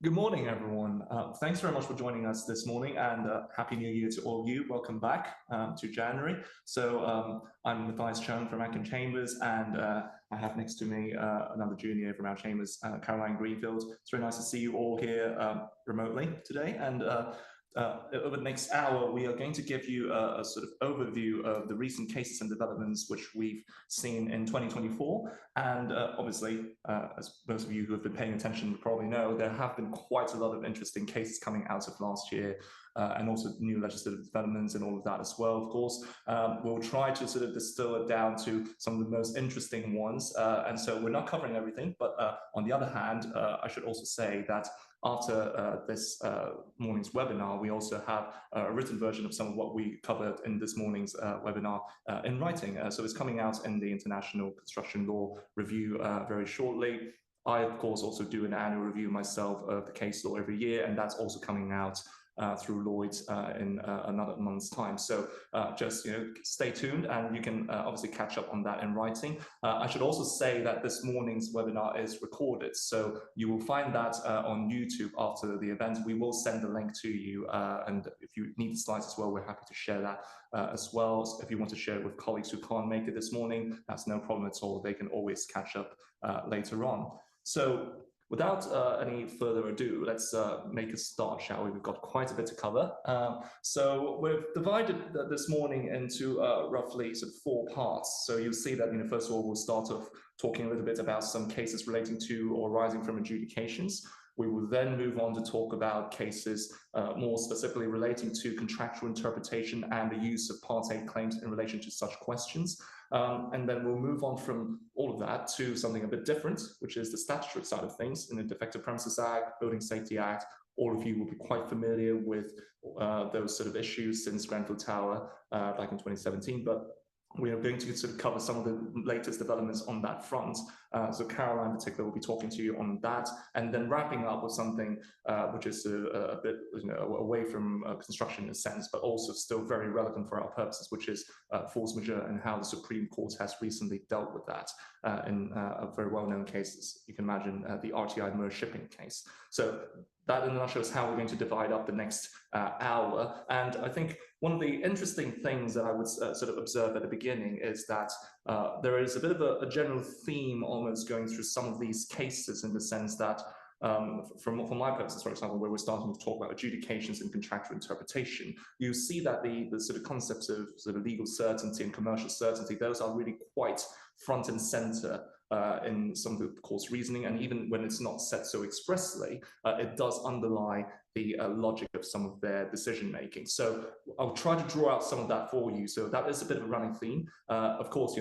Good morning, everyone. Thanks very much for joining us this morning, and Happy New Year to all of you. Welcome back to January. I'm Mathias Cheung from Acton Chambers, and I have next to me another junior from our chambers, Caroline Greenfield. It's very nice to see you all here remotely today. And over the next hour, we are going to give you a sort of overview of the recent cases and developments which we've seen in 2024. And obviously, as most of you who have been paying attention probably know, there have been quite a lot of interesting cases coming out of last year, and also new legislative developments and all of that as well, of course. We'll try to sort of distill it down to some of the most interesting ones. And so we're not covering everything, but on the other hand, I should also say that after this morning's webinar, we also have a written version of some of what we covered in this morning's webinar in writing. So it's coming out in the International Construction Law Review very shortly. I, of course, also do an annual review myself of the case law every year, and that's also coming out through Lloyd's in another month's time. So just stay tuned, and you can obviously catch up on that in writing. I should also say that this morning's webinar is recorded, so you will find that on YouTube after the event. We will send the link to you, and if you need the slides as well, we're happy to share that as well. So if you want to share it with colleagues who can't make it this morning, that's no problem at all. They can always catch up later on. So without any further ado, let's make a start, shall we? We've got quite a bit to cover. So we've divided this morning into roughly sort of 4 parts. So you'll see that, first of all, we'll start off talking a little bit about some cases relating to or arising from adjudications. We will then move on to talk about cases more specifically relating to contractual interpretation and the use of Part 8 claims in relation to such questions. And then we'll move on from all of that to something a bit different, which is the statutory side of things in the Defective Premises Act, Building Safety Act. All of you will be quite familiar with those sort of issues since Grenfell Tower back in 2017, but we are going to sort of cover some of the latest developments on that front. So Caroline in particular will be talking to you on that, and then wrapping up with something which is a bit away from construction in a sense, but also still very relevant for our purposes, which is force majeure and how the Supreme Court has recently dealt with that in a very well-known cases. You can imagine the RTI Mer shipping case. So that in a nutshell is how we're going to divide up the next hour. And I think one of the interesting things that I would sort of observe at the beginning is that there is a bit of a general theme almost going through some of these cases, in the sense that for my purposes, for example, where we're starting to talk about adjudications and contractual interpretation, you see that the sort of concepts of sort of legal certainty and commercial certainty, those are really quite front and center in some of the court's reasoning, and even when it's not said so expressly, it does underlie the logic of some of their decision making. So I'll try to draw out some of that for you. So that is a bit of a running theme. Of course,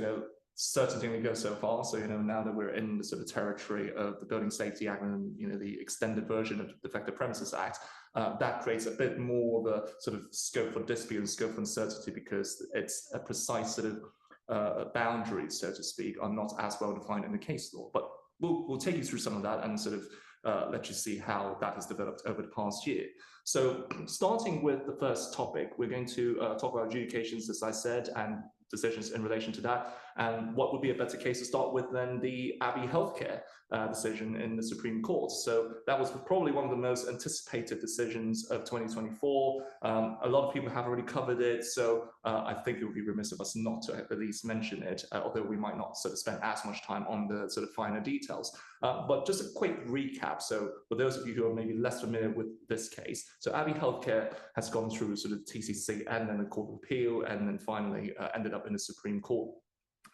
certainty only goes so far. So now that we're in the sort of territory of the Building Safety Act and the extended version of the Defective Premises Act, that creates a bit more of a sort of scope for dispute and scope for uncertainty, because it's a precise sort of boundaries, so to speak, are not as well defined in the case law. But we'll take you through some of that and sort of let you see how that has developed over the past year. So starting with the first topic, we're going to talk about adjudications, as I said, and decisions in relation to that. And what would be a better case to start with than the Abbey healthcare decision in the Supreme Court? So that was probably one of the most anticipated decisions of 2024. A lot of people have already covered it, so I think it would be remiss of us not to at least mention it, although we might not sort of spend as much time on the sort of finer details. But just a quick recap. So for those of you who are maybe less familiar with this case, so Abbey Healthcare has gone through sort of TCC and then the Court of Appeal, and then finally ended up in the Supreme Court.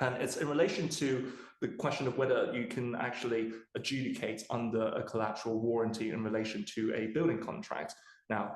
And it's in relation to the question of whether you can actually adjudicate under a collateral warranty in relation to a building contract. Now,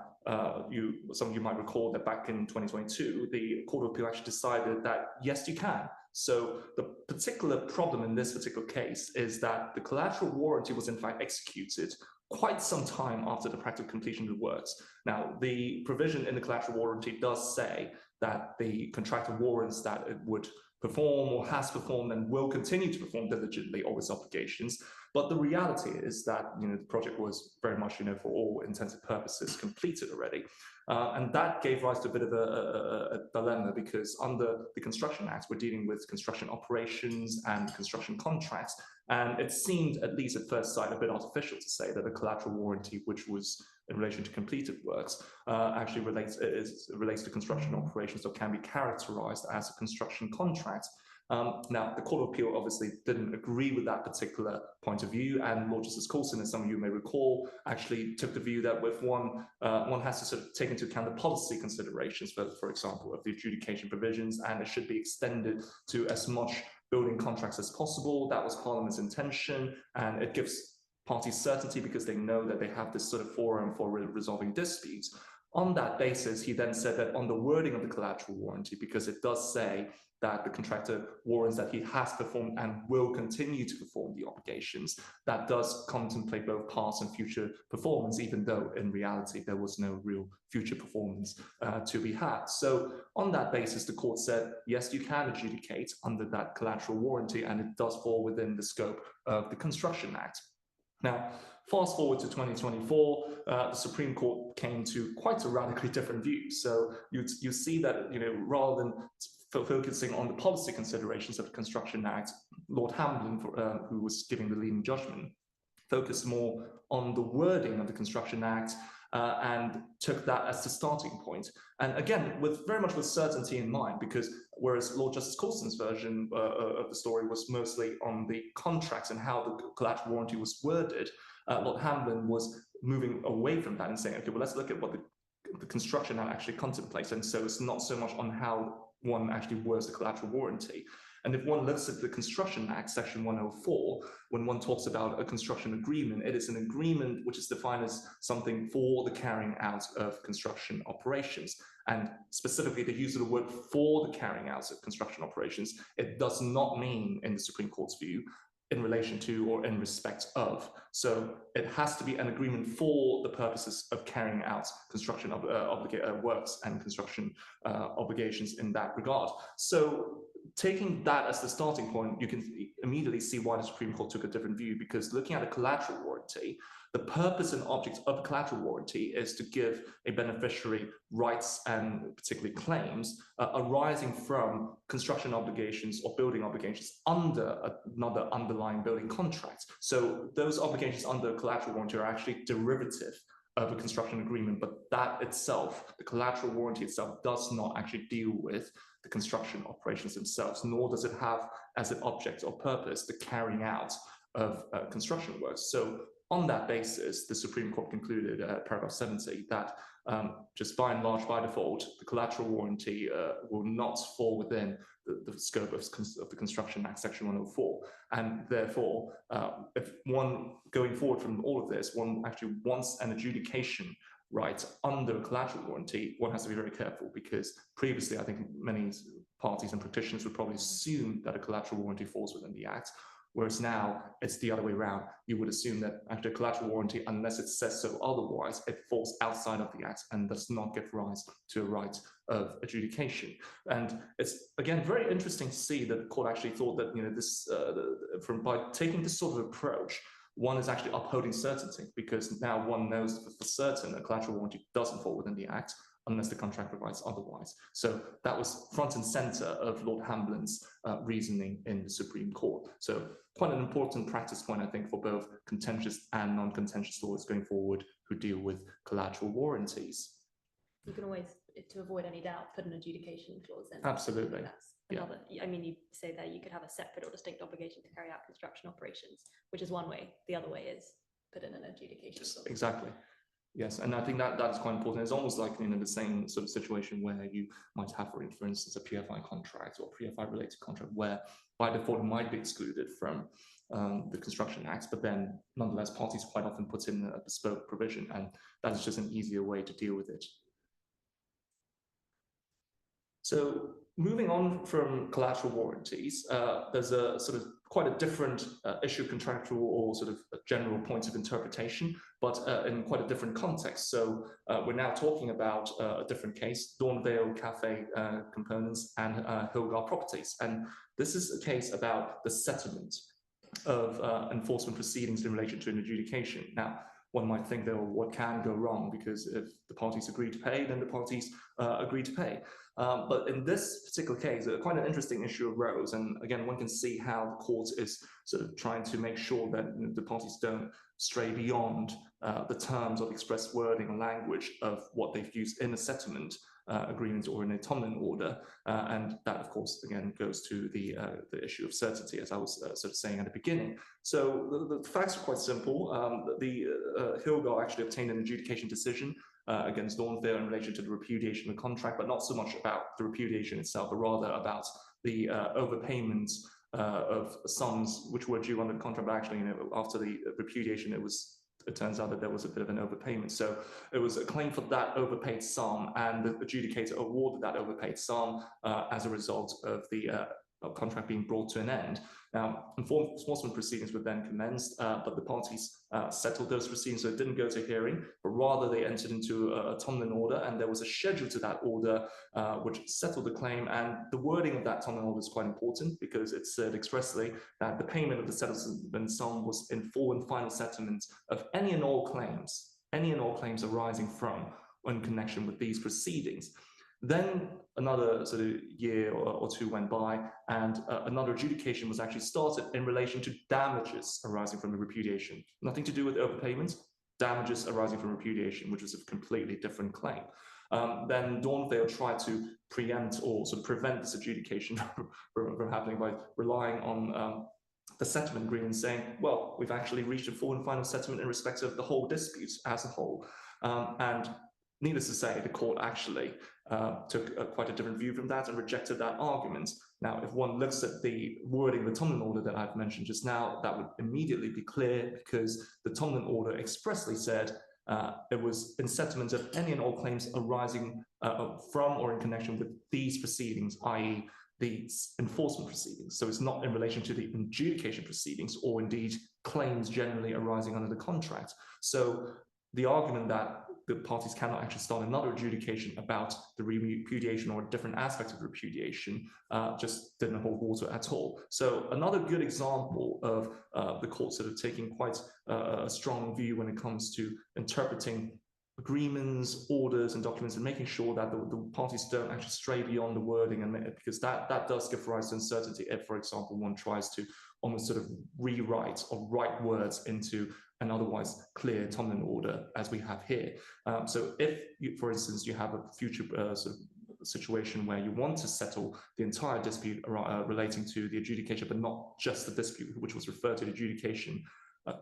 some of you might recall that back in 2022, the Court of Appeal actually decided that yes, you can. So the particular problem in this particular case is that the collateral warranty was in fact executed quite some time after the practical completion of the works. Now, the provision in the collateral warranty does say that the contractor warrants that it would perform or has performed and will continue to perform diligently all its obligations. But the reality is that the project was very much, for all intents and purposes, completed already. And that gave rise to a bit of a dilemma, because under the Construction Act, we're dealing with construction operations and construction contracts. And it seemed, at least at first sight, a bit artificial to say that a collateral warranty, which was in relation to completed works, actually relates to construction operations, or can be characterized as a construction contract. Now, the Court of Appeal obviously didn't agree with that particular point of view, and Lord Justice Coulson, as some of you may recall, actually took the view that with one has to sort of take into account the policy considerations, for example, of the adjudication provisions, and it should be extended to as much building contracts as possible. That was Parliament's intention, and it gives parties certainty because they know that they have this sort of forum for resolving disputes. On that basis, he then said that on the wording of the collateral warranty, because it does say that the contractor warrants that he has performed and will continue to perform the obligations, that does contemplate both past and future performance, even though in reality there was no real future performance to be had. So on that basis, the court said, yes, you can adjudicate under that collateral warranty, and it does fall within the scope of the Construction Act. Now, fast forward to 2024, the Supreme Court came to quite a radically different view. So you see that, rather than focusing on the policy considerations of the Construction Act, Lord Hamblin, who was giving the leading judgment, focused more on the wording of the Construction Act and took that as the starting point. And again, very much with certainty in mind, because whereas Lord Justice Coulson's version of the story was mostly on the contracts and how the collateral warranty was worded, Lord Hamblin was moving away from that and saying, okay, well, let's look at what the Construction Act actually contemplates. And so it's not so much on how one actually words the collateral warranty. And if one looks at the Construction Act, Section 104, when one talks about a construction agreement, it is an agreement which is defined as something for the carrying out of construction operations. And specifically, the use of the word for the carrying out of construction operations, it does not mean, in the Supreme Court's view, in relation to or in respect of. So it has to be an agreement for the purposes of carrying out construction works and construction obligations in that regard. So taking that as the starting point, you can immediately see why the Supreme Court took a different view, because looking at a collateral warranty, the purpose and object of a collateral warranty is to give a beneficiary rights and particularly claims arising from construction obligations or building obligations under another underlying building contract. So those obligations under a collateral warranty are actually derivative of a construction agreement, but that itself, the collateral warranty itself, does not actually deal with the construction operations themselves, nor does it have as an object or purpose the carrying out of construction works. So on that basis, the Supreme Court concluded, paragraph 70, that just by and large, by default, the collateral warranty will not fall within the scope of the Construction Act, Section 104. And therefore, if one, going forward from all of this, one actually wants an adjudication right under a collateral warranty, one has to be very careful, because previously, I think many parties and practitioners would probably assume that a collateral warranty falls within the Act. Whereas now it's the other way around. You would assume that after a collateral warranty, unless it says so otherwise, it falls outside of the Act and does not give rise to a right of adjudication. And it's, again, very interesting to see that the court actually thought that, by taking this sort of approach, one is actually upholding certainty, because now one knows for certain a collateral warranty doesn't fall within the Act unless the contract provides otherwise. So that was front and center of Lord Hamblin's reasoning in the Supreme Court. So quite an important practice point, I think, for both contentious and non-contentious lawyers going forward who deal with collateral warranties. You can always, to avoid any doubt, put an adjudication clause in. Absolutely. That's another, I mean, you say that you could have a separate or distinct obligation to carry out construction operations, which is one way. The other way is put in an adjudication clause. Exactly. Yes, and I think that is quite important. It's almost like the same sort of situation where you might have, for instance, a PFI contract or PFI related contract where by default it might be excluded from the Construction Act, but then nonetheless parties quite often put in a bespoke provision, and that is just an easier way to deal with it. So moving on from collateral warranties, there's a sort of quite a different issue of contractual or sort of general points of interpretation, but in quite a different context. So we're now talking about a different case, Dawnvale Cafe components and Hylgar properties. And this is a case about the settlement of enforcement proceedings in relation to an adjudication. Now, one might think that, well, what can go wrong? Because if the parties agree to pay, then the parties agree to pay. But in this particular case, quite an interesting issue arose. And again, one can see how the court is sort of trying to make sure that the parties don't stray beyond the terms of express wording or language of what they've used in a settlement agreement or in a Tomlin order. And that, of course, again, goes to the issue of certainty, as I was sort of saying at the beginning. So the facts are quite simple. Hylgar actually obtained an adjudication decision against Dawnvale in relation to the repudiation of the contract, but not so much about the repudiation itself, but rather about the overpayments of sums which were due under the contract. But actually, after the repudiation, it turns out that there was a bit of an overpayment. So it was a claim for that overpaid sum, and the adjudicator awarded that overpaid sum as a result of the contract being brought to an end. Now, enforcement proceedings were then commenced, but the parties settled those proceedings, so it didn't go to hearing, but rather they entered into a Tomlin order, and there was a schedule to that order which settled the claim. And the wording of that Tomlin order is quite important because it said expressly that the payment of the settlement sum was in full and final settlement of any and all claims arising from or in connection with these proceedings. Then another sort of year or two went by, and another adjudication was actually started in relation to damages arising from the repudiation. Nothing to do with overpayments, damages arising from repudiation, which was a completely different claim. Then Dawnvale tried to preempt or sort of prevent this adjudication from happening by relying on the settlement agreement, saying, well, we've actually reached a full and final settlement in respect of the whole dispute as a whole. And needless to say, the court actually took quite a different view from that and rejected that argument. Now, if one looks at the wording of the Tomlin order that I've mentioned just now, that would immediately be clear, because the Tomlin order expressly said it was in settlement of any and all claims arising from or in connection with these proceedings, i.e. the enforcement proceedings. So it's not in relation to the adjudication proceedings or indeed claims generally arising under the contract. So the argument that the parties cannot actually start another adjudication about the repudiation or a different aspect of repudiation just didn't hold water at all. So another good example of the court sort of taking quite a strong view when it comes to interpreting agreements, orders, and documents, and making sure that the parties don't actually stray beyond the wording, and because that does give rise to uncertainty if, for example, one tries to almost sort of rewrite or write words into an otherwise clear Tomlin order, as we have here. So if, for instance, you have a future sort of situation where you want to settle the entire dispute relating to the adjudication, but not just the dispute which was referred to the adjudication,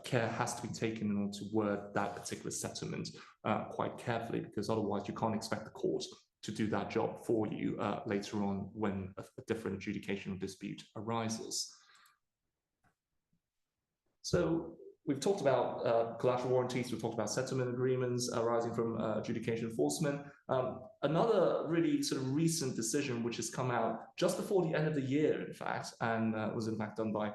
care has to be taken in order to word that particular settlement quite carefully, because otherwise you can't expect the court to do that job for you later on when a different adjudication or dispute arises. So we've talked about collateral warranties, we've talked about settlement agreements arising from adjudication enforcement. Another really sort of recent decision which has come out just before the end of the year, in fact, and was in fact done by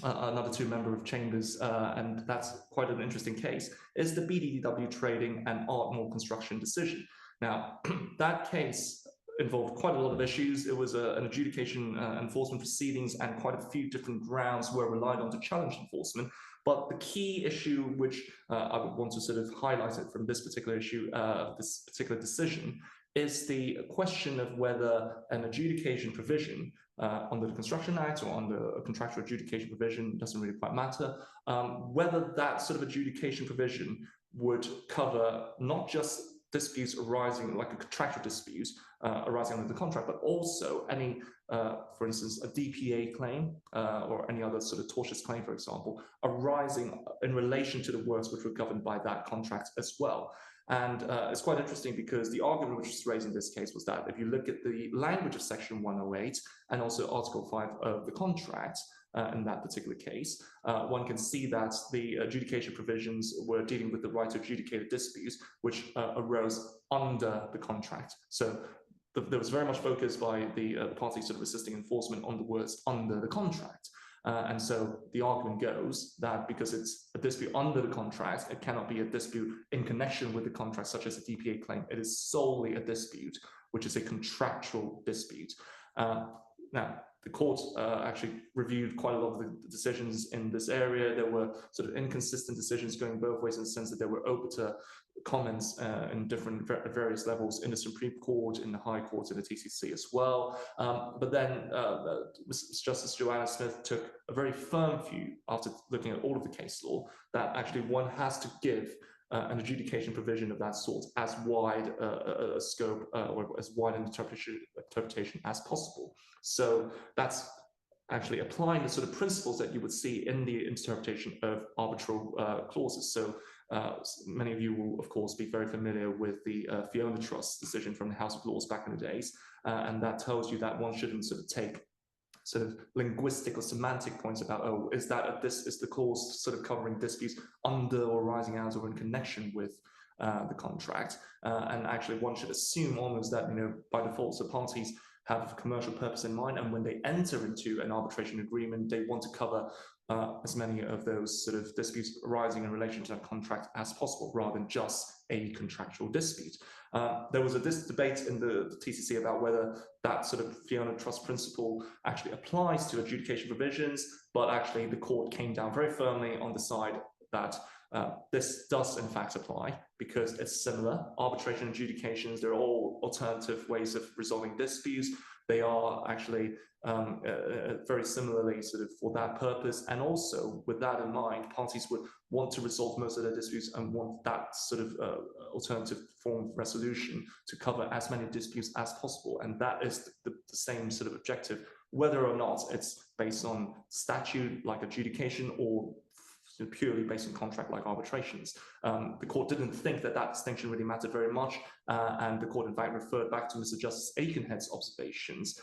another two-member of Chambers, and that's quite an interesting case, is the BDDW Trading and Ardmore Construction decision. Now, that case involved quite a lot of issues. It was an adjudication enforcement proceedings, and quite a few different grounds were relied on to challenge enforcement. But the key issue, which I would want to sort of highlight it from this particular issue, this particular decision, is the question of whether an adjudication provision under the Construction Act or under a contractual adjudication provision, doesn't really quite matter, whether that sort of adjudication provision would cover not just disputes arising, like a contractual dispute arising under the contract, but also any, for instance, a DPA claim or any other sort of tortious claim, for example, arising in relation to the works which were governed by that contract as well. And it's quite interesting because the argument which was raised in this case was that if you look at the language of Section 108 and also Article 5 of the contract, in that particular case, one can see that the adjudication provisions were dealing with the right to adjudicate disputes which arose under the contract. So there was very much focus by the parties sort of assisting enforcement on the words under the contract. And so the argument goes that because it's a dispute under the contract, it cannot be a dispute in connection with the contract, such as a DPA claim. It is solely a dispute, which is a contractual dispute. Now, the court actually reviewed quite a lot of the decisions in this area. There were sort of inconsistent decisions going both ways in the sense that there were obiter comments in different various levels in the Supreme Court, in the High Court, in the TCC as well. But then Justice Joanna Smith took a very firm view after looking at all of the case law that actually one has to give an adjudication provision of that sort as wide a scope or as wide an interpretation as possible. So that's actually applying the sort of principles that you would see in the interpretation of arbitral clauses. So many of you will, of course, be very familiar with the Fiona Trust decision from the House of Lords back in the days, and that tells you that one shouldn't sort of take sort of linguistic or semantic points about, oh, is the clause sort of covering disputes under or arising out or in connection with the contract, and actually one should assume almost that, you know, by default, the parties have a commercial purpose in mind, and when they enter into an arbitration agreement, they want to cover as many of those sort of disputes arising in relation to a contract as possible, rather than just a contractual dispute. There was this debate in the TCC about whether that sort of Fiona Trust principle actually applies to adjudication provisions, but actually the court came down very firmly on the side that this does in fact apply, because it's similar. Arbitration adjudications, they're all alternative ways of resolving disputes. They are actually very similarly sort of for that purpose. And also with that in mind, parties would want to resolve most of their disputes and want that sort of alternative form of resolution to cover as many disputes as possible. And that is the same sort of objective, whether or not it's based on statute like adjudication or purely based on contract like arbitrations. The court didn't think that that distinction really mattered very much, and the court in fact referred back to Mr. Justice Aikenhead's observations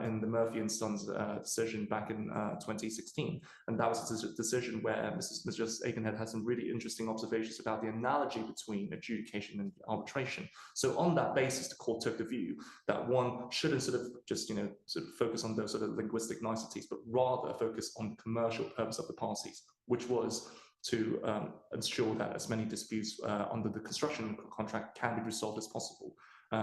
in the Murphy and Sons decision back in 2016. And that was a decision where Mr. Justice Aikenhead had some really interesting observations about the analogy between adjudication and arbitration. So on that basis, the court took the view that one shouldn't sort of just, sort of focus on those sort of linguistic niceties, but rather focus on the commercial purpose of the parties, which was to ensure that as many disputes under the construction contract can be resolved as possible.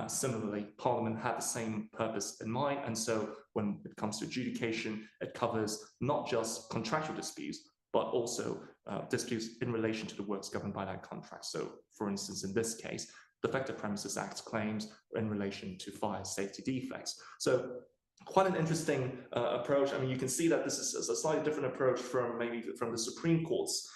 Similarly, Parliament had the same purpose in mind, and so when it comes to adjudication, it covers not just contractual disputes, but also disputes in relation to the works governed by that contract. So, for instance, in this case, Defective Premises Act claims in relation to fire safety defects. So, quite an interesting approach. I mean, you can see that this is a slightly different approach from the Supreme Court's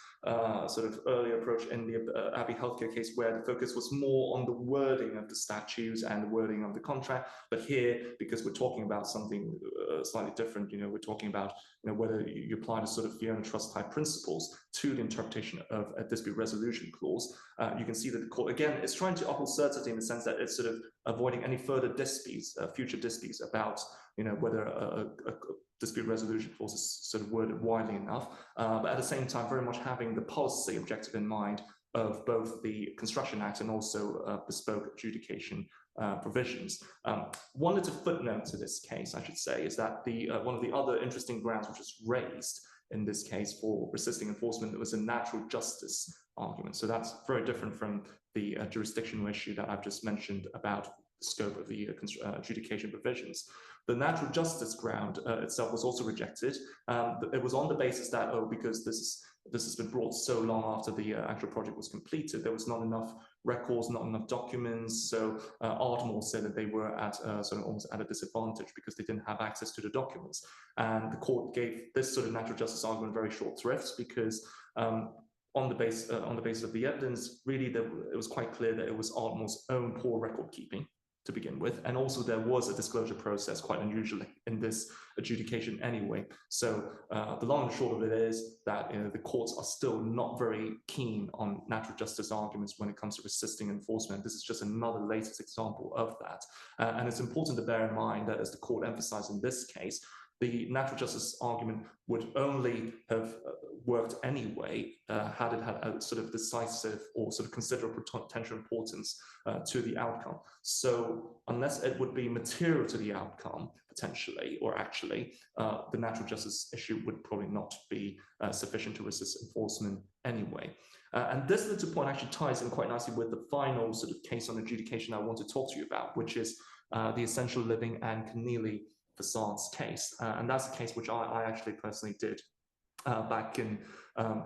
sort of earlier approach in the Abbey healthcare case, where the focus was more on the wording of the statutes and the wording of the contract. But here, because we're talking about something slightly different, we're talking about whether you apply the sort of Fiona Trust type principles to the interpretation of a dispute resolution clause. You can see that the court again is trying to uphold certainty in the sense that it's sort of avoiding any further disputes, future disputes about whether a dispute resolution clause is sort of worded widely enough, but at the same time very much having the policy objective in mind of both the Construction Act and also bespoke adjudication provisions. One little footnote to this case, I should say, is that one of the other interesting grounds which was raised in this case for resisting enforcement was a natural justice argument. So that's very different from the jurisdictional issue that I've just mentioned about the scope of the adjudication provisions. The natural justice ground itself was also rejected. It was on the basis that, because this has been brought so long after the actual project was completed, there was not enough records, not enough documents. So Ardmore said that they were at sort of almost at a disadvantage because they didn't have access to the documents. And the court gave this sort of natural justice argument very short shrift because on the basis of the evidence, really it was quite clear that it was Ardmore's own poor record keeping to begin with, and also there was a disclosure process, quite unusually in this adjudication anyway. So the long and short of it is that the courts are still not very keen on natural justice arguments when it comes to resisting enforcement. This is just another latest example of that, and it's important to bear in mind that, as the court emphasized in this case, the natural justice argument would only have worked anyway had it had a sort of decisive or sort of considerable potential importance to the outcome. So unless it would be material to the outcome, potentially, or actually, the natural justice issue would probably not be sufficient to resist enforcement anyway. And this little point actually ties in quite nicely with the final sort of case on adjudication I want to talk to you about, which is the Essential Living and Conneely facades case. And that's a case which I actually personally did back in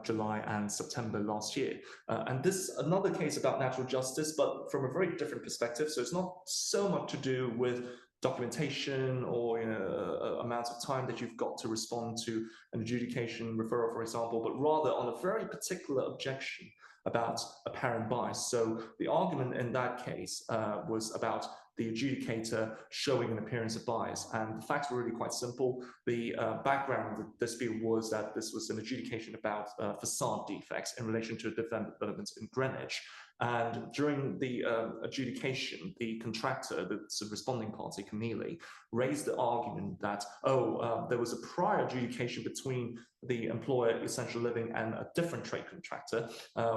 July and September last year. And this is another case about natural justice, but from a very different perspective. So it's not so much to do with documentation or amounts of time that you've got to respond to an adjudication referral, for example, but rather on a very particular objection about apparent bias. So the argument in that case was about the adjudicator showing an appearance of bias. And the facts were really quite simple. The background of the dispute was that this was an adjudication about facade defects in relation to developments in Greenwich. And during the adjudication, the contractor, the responding party, Conneely, raised the argument that, there was a prior adjudication between the employer, Essential Living, and a different trade contractor,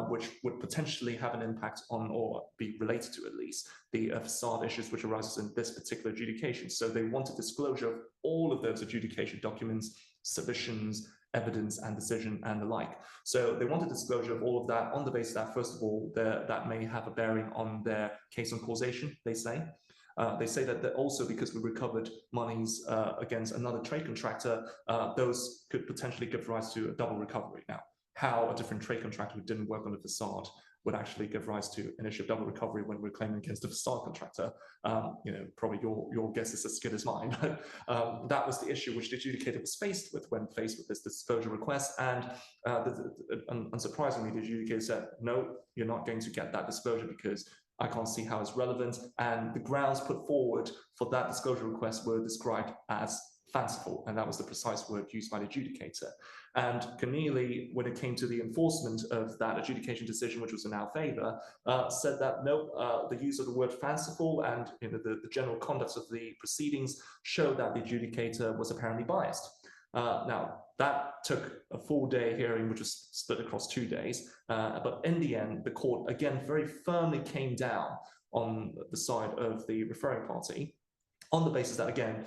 which would potentially have an impact on, or be related to at least, the facade issues which arises in this particular adjudication. So they wanted disclosure of all of those adjudication documents, submissions, evidence and decision and the like. So they wanted disclosure of all of that on the basis that, first of all, that may have a bearing on their case on causation, they say. They say that also because we recovered monies against another trade contractor, those could potentially give rise to a double recovery. Now, how a different trade contractor who didn't work on the facade would actually give rise to an issue of double recovery when we're claiming against the facade contractor, probably your guess is as good as mine. But that was the issue which the adjudicator was faced with when faced with this disclosure request. And unsurprisingly, the adjudicator said, no, you're not going to get that disclosure because I can't see how it's relevant. And the grounds put forward for that disclosure request were described as fanciful, and that was the precise word used by the adjudicator. And Conneely, when it came to the enforcement of that adjudication decision, which was in our favor, said that no, the use of the word fanciful and the general conduct of the proceedings showed that the adjudicator was apparently biased. Now, that took a full day hearing, which was split across 2 days. But in the end, the court, again, very firmly came down on the side of the referring party on the basis that, again,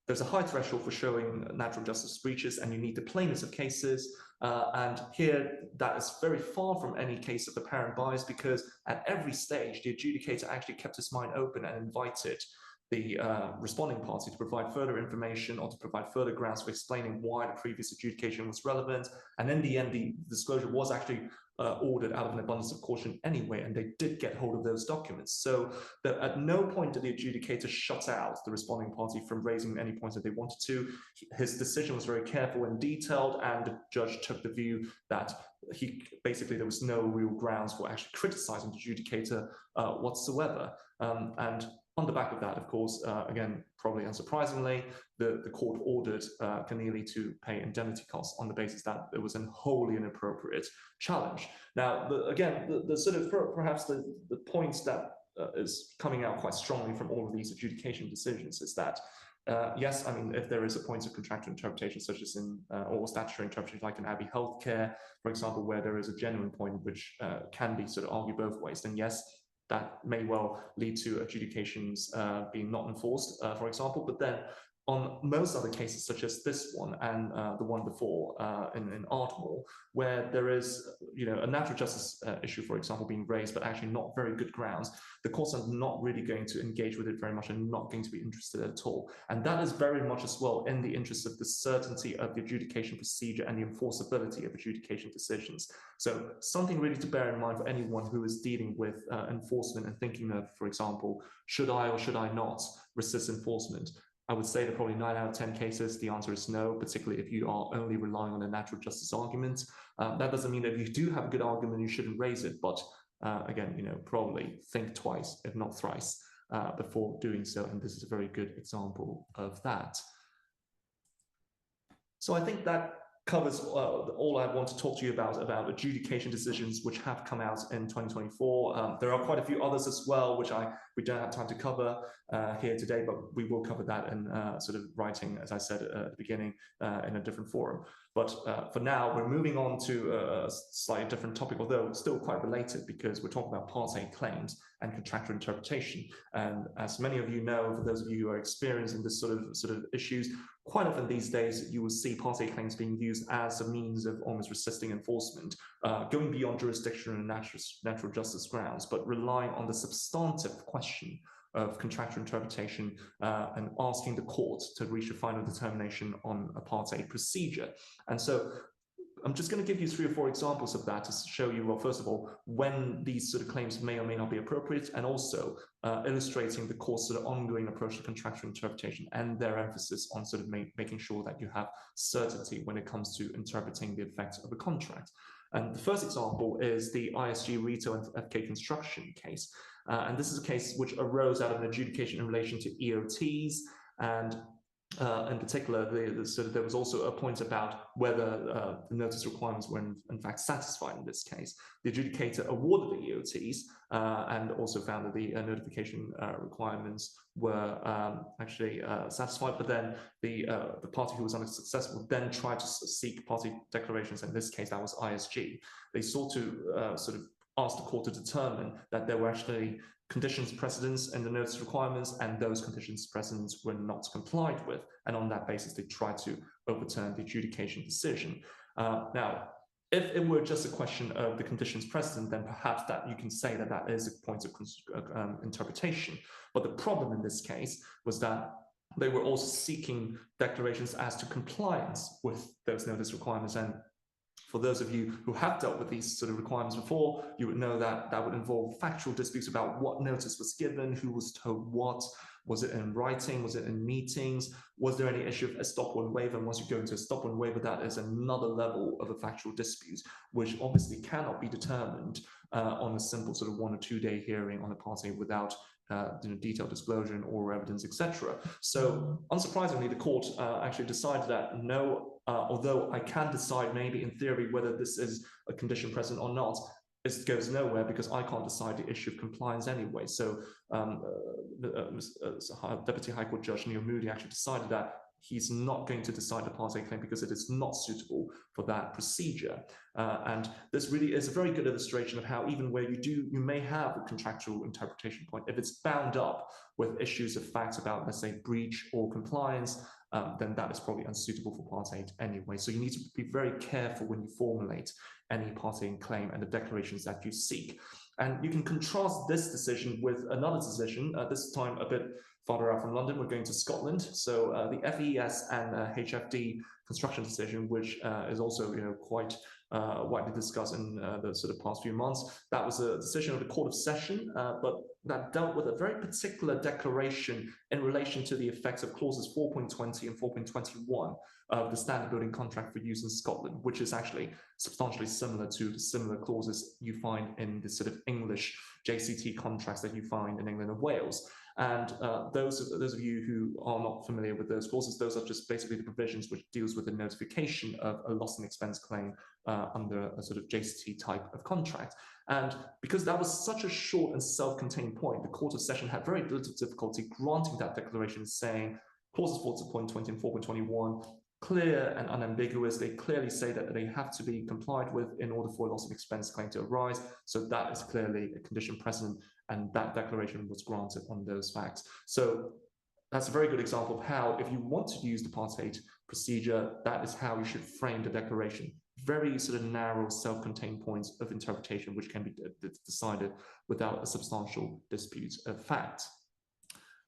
there's a high threshold for showing natural justice breaches, and you need the plainness of cases. And here, that is very far from any case of apparent bias, because at every stage, the adjudicator actually kept his mind open and invited the responding party to provide further information or to provide further grounds for explaining why the previous adjudication was relevant. And in the end, the disclosure was actually ordered out of an abundance of caution anyway, and they did get hold of those documents. So that at no point did the adjudicator shut out the responding party from raising any points that they wanted to. His decision was very careful and detailed, and the judge took the view that there was no real grounds for actually criticizing the adjudicator whatsoever. And on the back of that, of course, again, probably unsurprisingly, the court ordered Conneely to pay indemnity costs on the basis that it was a wholly inappropriate challenge. Now, the sort of perhaps the points that is coming out quite strongly from all of these adjudication decisions is that yes, I mean, if there is a point of contractual interpretation, such as in or statutory interpretation, like in Abbey Healthcare, for example, where there is a genuine point which can be sort of argued both ways, then yes, that may well lead to adjudications being not enforced, for example. But then on most other cases, such as this one and the one before in Ardmore, where there is a natural justice issue, for example, being raised, but actually not very good grounds, the courts are not really going to engage with it very much and not going to be interested at all. And that is very much as well in the interest of the certainty of the adjudication procedure and the enforceability of adjudication decisions. So something really to bear in mind for anyone who is dealing with enforcement and thinking of, for example, should I or should I not resist enforcement? I would say that probably 9 out of 10 cases, the answer is no, particularly if you are only relying on a natural justice argument. That doesn't mean that if you do have a good argument, you shouldn't raise it. But again, probably think twice, if not thrice, before doing so. And this is a very good example of that. So I think that covers all I want to talk to you about adjudication decisions which have come out in 2024. There are quite a few others as well, which we don't have time to cover here today, but we will cover that in sort of writing, as I said at the beginning, in a different forum. But for now, we're moving on to a slightly different topic, although still quite related, because we're talking about Part A claims and contractual interpretation. And as many of you know, for those of you who are experienced in this sort of issues, quite often these days you will see Part A claims being used as a means of almost resisting enforcement, going beyond jurisdiction and natural justice grounds, but relying on the substantive question of contractual interpretation and asking the court to reach a final determination on a Part A procedure. And so I'm just going to give you 3 or 4 examples of that to show you, well, first of all, when these sort of claims may or may not be appropriate, and also illustrating the court's sort of ongoing approach to contractual interpretation and their emphasis on sort of making sure that you have certainty when it comes to interpreting the effects of a contract. And the first example is the ISG Retail and FK Construction case. And this is a case which arose out of an adjudication in relation to EOTs, and in particular, there was also a point about whether the notice requirements were in fact satisfied in this case. The adjudicator awarded the EOTs and also found that the notification requirements were actually satisfied, but then the party who was unsuccessful then tried to seek party declarations. In this case, that was ISG. They sought to sort of ask the court to determine that there were actually conditions precedents in the notice requirements, and those conditions precedents were not complied with. And on that basis, they tried to overturn the adjudication decision. Now, if it were just a question of the conditions precedent, then perhaps that you can say that that is a point of interpretation. But the problem in this case was that they were also seeking declarations as to compliance with those notice requirements. And for those of you who have dealt with these sort of requirements before, you would know that that would involve factual disputes about what notice was given, who was told what, was it in writing, was it in meetings, was there any issue of estoppel and waiver? And once you go into estoppel and waiver, that is another level of a factual dispute, which obviously cannot be determined on a simple sort of 1 or 2 day hearing on a party without detailed disclosure or evidence, etc. So unsurprisingly, the court actually decided that no, although I can decide maybe in theory whether this is a condition present or not, it goes nowhere because I can't decide the issue of compliance anyway. So Deputy High Court Judge Neil Moody actually decided that he's not going to decide the Part A claim because it is not suitable for that procedure. And this really is a very good illustration of how even where you may have a contractual interpretation point, if it's bound up with issues of facts about, let's say, breach or compliance, then that is probably unsuitable for Part A anyway. So you need to be very careful when you formulate any Part A claim and the declarations that you seek. And you can contrast this decision with another decision, this time a bit farther out from London. We're going to Scotland. So the FES and HFD construction decision, which is also quite widely discussed in the sort of past few months. That was a decision of the Court of Session, but that dealt with a very particular declaration in relation to the effects of clauses 4.20 and 4.21 of the standard building contract for use in Scotland, which is actually substantially similar to the similar clauses you find in the sort of English JCT contracts that you find in England and Wales. And those of you who are not familiar with those clauses, those are just basically the provisions which deals with the notification of a loss and expense claim under a sort of JCT type of contract. And because that was such a short and self-contained point, the Court of Session had very little difficulty granting that declaration, saying clauses 4.20 and 4.21 clear and unambiguous. They clearly say that they have to be complied with in order for a loss and expense claim to arise. So that is clearly a condition precedent, and that declaration was granted on those facts. So that's a very good example of how, if you want to use the Part 8 procedure, that is how you should frame the declaration. Very sort of narrow, self-contained points of interpretation which can be decided without a substantial dispute of fact.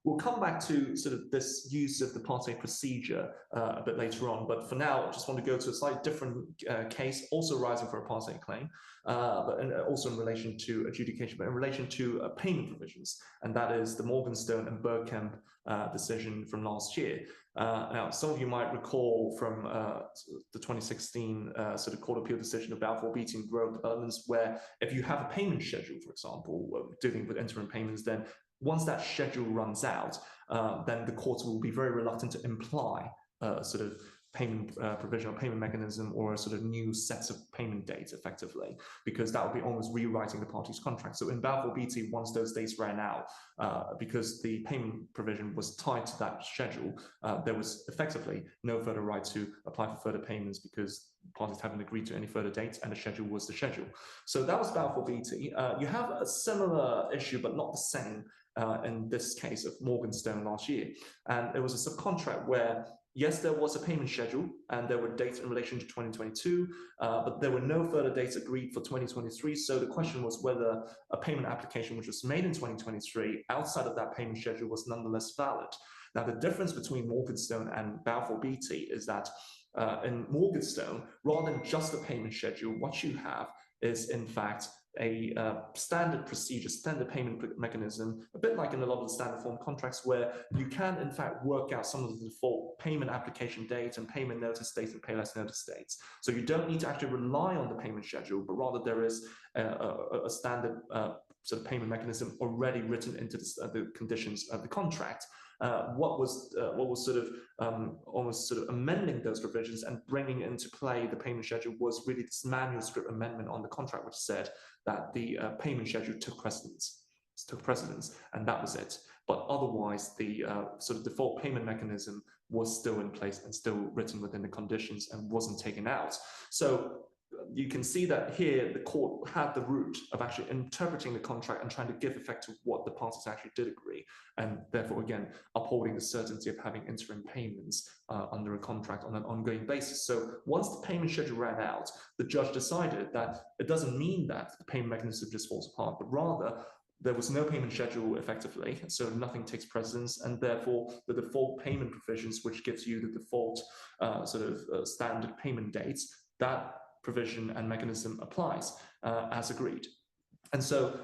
We'll come back to sort of this use of the Part A procedure a bit later on, but for now, I just want to go to a slightly different case, also rising for a Part A claim, but also in relation to adjudication, but in relation to payment provisions, and that is the Morganstone and Birkemp decision from last year. Now, some of you might recall from the 2016 sort of Court of Appeal decision of Balfour Beatty and Grove Developments, where if you have a payment schedule, for example, dealing with interim payments, then once that schedule runs out, then the courts will be very reluctant to imply sort of payment provision or payment mechanism or a sort of new sets of payment dates effectively, because that would be almost rewriting the party's contract. So in Balfour Beatty, once those dates ran out, because the payment provision was tied to that schedule, there was effectively no further right to apply for further payments because parties hadn't agreed to any further dates and the schedule was the schedule. So that was Balfour Beatty. You have a similar issue, but not the same in this case of Morganstone last year. And it was a subcontract where yes, there was a payment schedule and there were dates in relation to 2022, but there were no further dates agreed for 2023. So the question was whether a payment application which was made in 2023 outside of that payment schedule was nonetheless valid. Now, the difference between Morganstone and Balfour Beatty is that in Morganstone, rather than just a payment schedule, what you have is in fact a standard procedure, standard payment mechanism, a bit like in a lot of the standard form contracts, where you can in fact work out some of the default payment application dates and payment notice dates and payless notice dates. So you don't need to actually rely on the payment schedule, but rather there is a standard sort of payment mechanism already written into the conditions of the contract. What was sort of almost sort of amending those provisions and bringing into play the payment schedule was really this manuscript amendment on the contract, which said that the payment schedule took precedence, and that was it. But otherwise, the sort of default payment mechanism was still in place and still written within the conditions and wasn't taken out. So you can see that here the court had the route of actually interpreting the contract and trying to give effect to what the parties actually did agree, and therefore again upholding the certainty of having interim payments under a contract on an ongoing basis. So once the payment schedule ran out, the judge decided that it doesn't mean that the payment mechanism just falls apart, but rather there was no payment schedule effectively, so nothing takes precedence, and therefore the default payment provisions, which gives you the default standard payment dates, that provision and mechanism applies as agreed. And so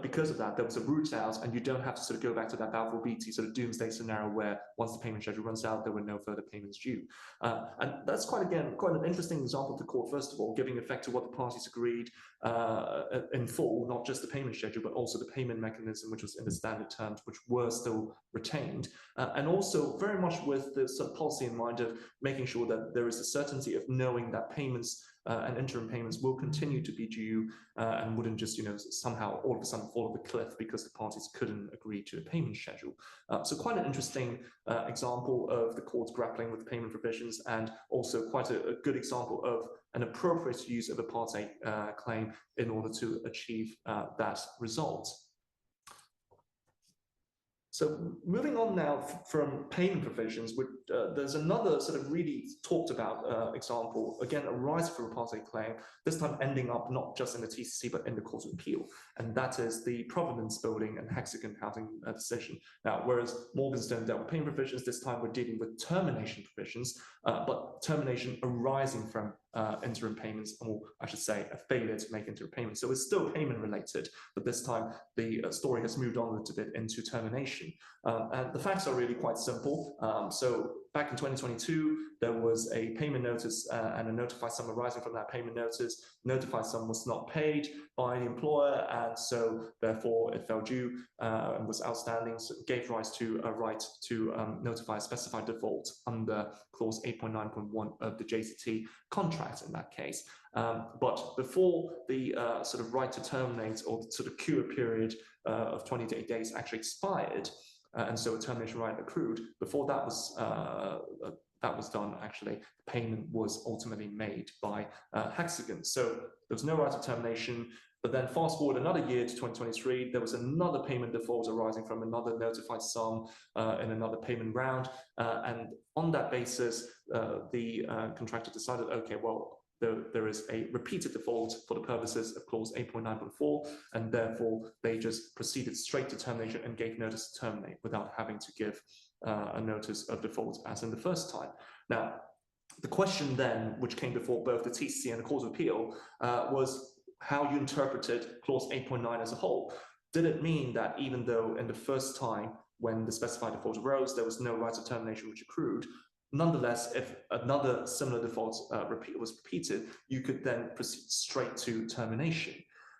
because of that, there was a route out, and you don't have to sort of go back to that Balfour Beatty sort of doomsday scenario where once the payment schedule runs out, there were no further payments due. And that's quite an interesting example of the court, first of all, giving effect to what the parties agreed in full, not just the payment schedule, but also the payment mechanism, which was in the standard terms, which were still retained. And also very much with the sort of policy in mind of making sure that there is a certainty of knowing that payments and interim payments will continue to be due and wouldn't just, somehow all of a sudden fall off the cliff because the parties couldn't agree to a payment schedule. So quite an interesting example of the courts grappling with payment provisions, and also quite a good example of an appropriate use of a Part A claim in order to achieve that result. So moving on now from payment provisions, there's another sort of really talked about example, again, arising from a Part A claim, this time ending up not just in the TCC, but in the Court of Appeal. And that is the Providence building and Hexagon housing decision. Now, whereas Morganstone dealt with payment provisions, this time we're dealing with termination provisions, but termination arising from interim payments, or I should say a failure to make interim payments. So it's still payment related, but this time the story has moved on a little bit into termination. And the facts are really quite simple. So back in 2022, there was a payment notice and a notified sum arising from that payment notice. Notified sum was not paid by the employer, and so therefore it fell due and was outstanding, so it gave rise to a right to notify a specified default under clause 8.9.1 of the JCT contract in that case. But before the sort of right to terminate or sort of cure period of 28 days actually expired, and so a termination right accrued, before that was done, actually, the payment was ultimately made by Hexagon. So there was no right of termination, but then fast forward another year to 2023, there was another payment default arising from another notified sum in another payment round. And on that basis, the contractor decided, okay, well, there is a repeated default for the purposes of clause 8.9.4, and therefore they just proceeded straight to termination and gave notice to terminate without having to give a notice of default as in the first time. Now, the question then, which came before both the TCC and the Court of Appeal, was how you interpreted clause 8.9 as a whole. Did it mean that even though in the first time when the specified default arose, there was no right of termination which accrued, nonetheless, if another similar default was repeated, you could then proceed straight to termination?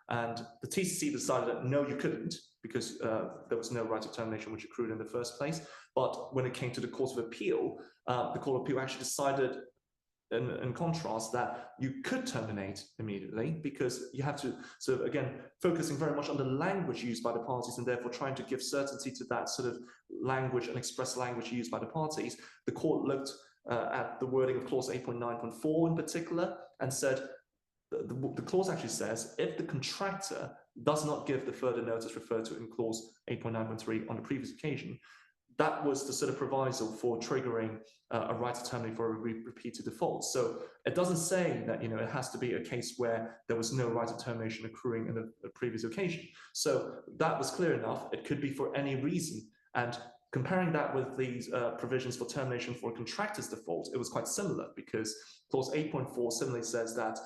And the TCC decided that no, you couldn't, because there was no right of termination which accrued in the first place. But when it came to the Court of Appeal, the Court of Appeal actually decided, in contrast, that you could terminate immediately, because you have to sort of, again, focusing very much on the language used by the parties and therefore trying to give certainty to that sort of language and express language used by the parties. The court looked at the wording of clause 8.9.4 in particular and said, the clause actually says, if the contractor does not give the further notice referred to in clause 8.9.3 on the previous occasion, that was the sort of proviso for triggering a right to terminate for a repeated default. So it doesn't say that, it has to be a case where there was no right of termination accruing in a previous occasion. So that was clear enough. It could be for any reason. And comparing that with these provisions for termination for a contractor's default, it was quite similar, because clause 8.4 similarly says that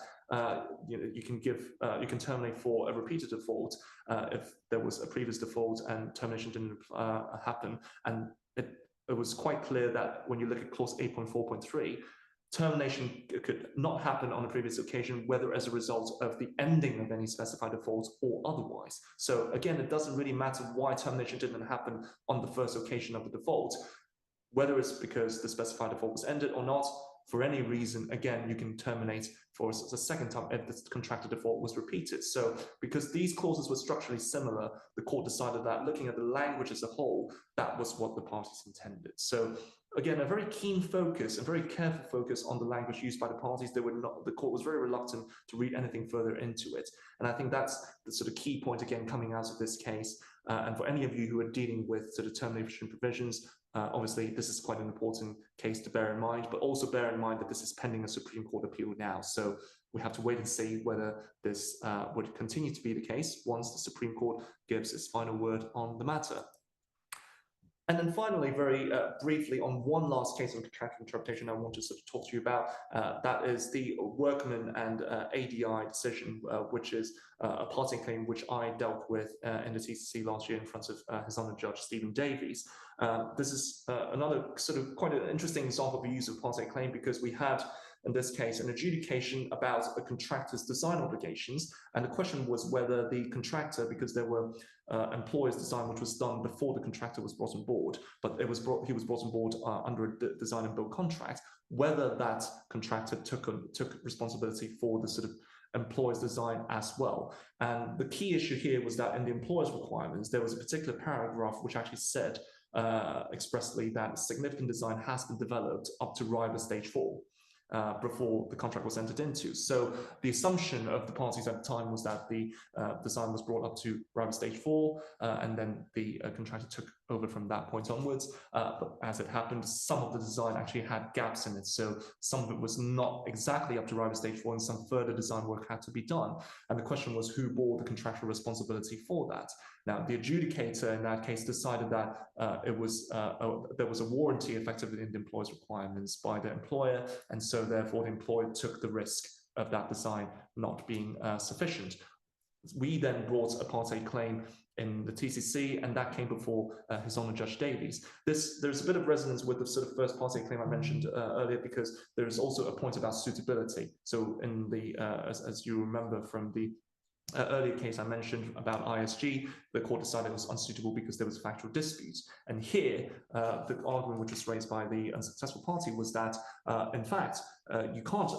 you can terminate for a repeated default if there was a previous default and termination didn't happen. And it was quite clear that when you look at clause 8.4.3, termination could not happen on a previous occasion, whether as a result of the ending of any specified default or otherwise. So again, it doesn't really matter why termination didn't happen on the first occasion of the default, whether it's because the specified default was ended or not. For any reason, again, you can terminate for the second time if the contractor default was repeated. So because these clauses were structurally similar, the court decided that looking at the language as a whole, that was what the parties intended. So again, a very keen focus, a very careful focus on the language used by the parties. The court was very reluctant to read anything further into it. And I think that's the sort of key point, again, coming out of this case. And for any of you who are dealing with sort of termination provisions, obviously, this is quite an important case to bear in mind, but also bear in mind that this is pending a Supreme Court appeal now. So we have to wait and see whether this would continue to be the case once the Supreme Court gives its final word on the matter. And then finally, very briefly, on one last case of contractual interpretation I want to sort of talk to you about, that is the Workman and ADI decision, which is a party claim which I dealt with in the TCC last year in front of His Honour Judge Stephen Davies. This is another sort of quite an interesting example of the use of party claim, because we had, in this case, an adjudication about a contractor's design obligations. And the question was whether the contractor, because there were employer's design which was done before the contractor was brought on board, but he was brought on board under a design and build contract, whether that contractor took responsibility for the sort of employer's design as well. And the key issue here was that in the employer's requirements, there was a particular paragraph which actually said expressly that significant design has been developed up to RIBA stage 4. Before the contract was entered into. So the assumption of the parties at the time was that the design was brought up to RIBA stage 4, and then the contractor took over from that point onwards. But as it happened, some of the design actually had gaps in it. So some of it was not exactly up to RIBA stage 4, and some further design work had to be done. And the question was who bore the contractual responsibility for that. Now, the adjudicator in that case decided that there was a warranty effectively in the employer's requirements by the employer, and so therefore the employer took the risk of that design not being sufficient. We then brought a Part A claim in the TCC, and that came before His Honour Judge Davies. There's a bit of resonance with the sort of first Part A claim I mentioned earlier, because there is also a point about suitability. So in the, as you remember from the earlier case I mentioned about ISG, the court decided it was unsuitable because there was a factual dispute. And here, the argument which was raised by the unsuccessful party was that, in fact, you can't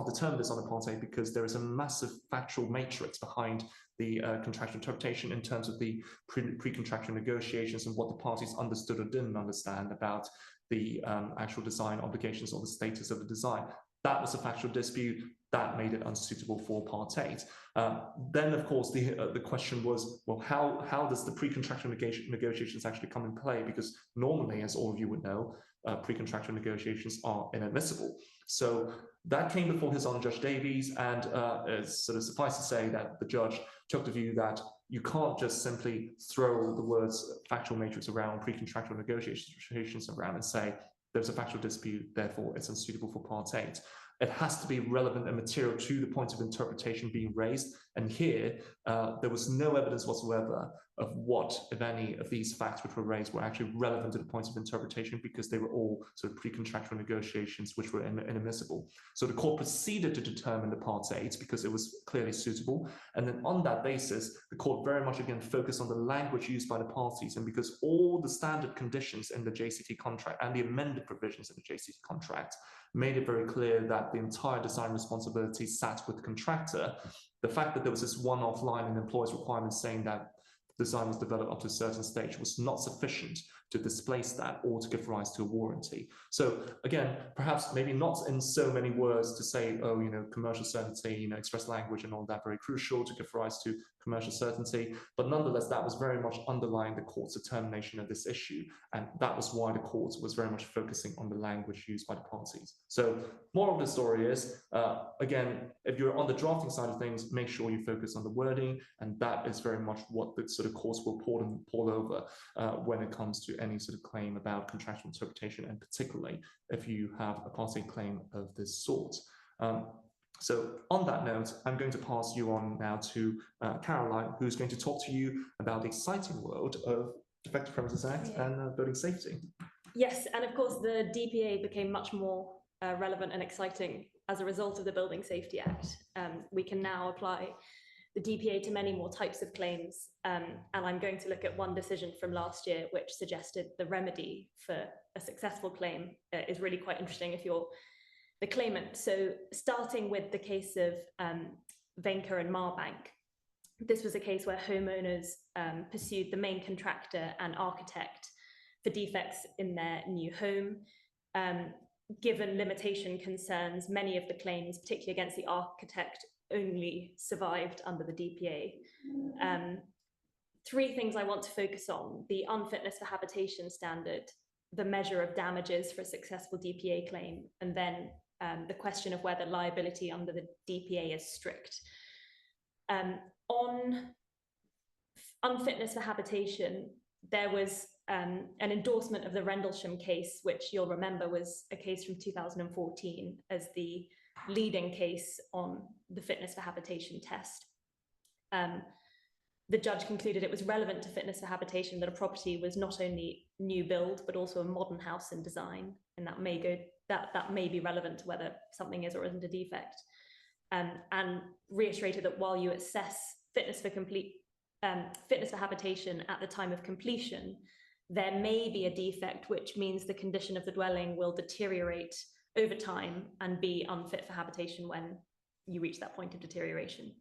determine this on a Part A because there is a massive factual matrix behind the contractual interpretation in terms of the pre-contractual negotiations and what the parties understood or didn't understand about the actual design obligations or the status of the design. That was a factual dispute that made it unsuitable for Part 8. Then, of course, the question was, well, how does the pre-contractual negotiations actually come in play? Because normally, as all of you would know, pre-contractual negotiations are inadmissible. So that came before His Honour Judge Davies, and it's sort of suffice to say that the judge took the view that you can't just simply throw the words factual matrix around, pre-contractual negotiations around, and say there's a factual dispute, therefore it's unsuitable for Part 8. It has to be relevant and material to the point of interpretation being raised. And here, there was no evidence whatsoever of what, if any, of these facts which were raised were actually relevant to the point of interpretation, because they were all sort of pre-contractual negotiations which were inadmissible. So the court proceeded to determine the Part 8 because it was clearly suitable. And then on that basis, the court very much again focused on the language used by the parties. And because all the standard conditions in the JCT contract and the amended provisions in the JCT contract made it very clear that the entire design responsibility sat with the contractor, the fact that there was this one-off line in the employer's requirements saying that the design was developed up to a certain stage was not sufficient to displace that or to give rise to a warranty. So again, perhaps maybe not in so many words to say, oh, commercial certainty, express language and all that very crucial to give rise to commercial certainty, but nonetheless, that was very much underlying the court's determination of this issue, and that was why the court was very much focusing on the language used by the parties. So moral of the story is, again, if you're on the drafting side of things, make sure you focus on the wording, and that is very much what the sort of courts will pore over when it comes to any sort of claim about contractual interpretation, and particularly if you have a party claim of this sort. So on that note, I'm going to pass you on now to Caroline, who's going to talk to you about the exciting world of Defective Premises Act and building safety. Yes, and of course the DPA became much more relevant and exciting as a result of the Building Safety Act. We can now apply the DPA to many more types of claims, and I'm going to look at one decision from last year which suggested the remedy for a successful claim is really quite interesting if you're the claimant. So starting with the case of Vainker and Marbank, this was a case where homeowners pursued the main contractor and architect for defects in their new home. Given limitation concerns, many of the claims, particularly against the architect, only survived under the DPA. Three things I want to focus on: the unfitness for habitation standard, the measure of damages for a successful DPA claim, and then the question of whether liability under the DPA is strict. On unfitness for habitation, there was an endorsement of the Rendlesham case, which you'll remember was a case from 2014 as the leading case on the fitness for habitation test. The judge concluded it was relevant to fitness for habitation that a property was not only new build, but also a modern house in design, and that may be relevant to whether something is or isn't a defect. And reiterated that while you assess fitness for habitation at the time of completion, there may be a defect, which means the condition of the dwelling will deteriorate over time and be unfit for habitation when you reach that point of deterioration.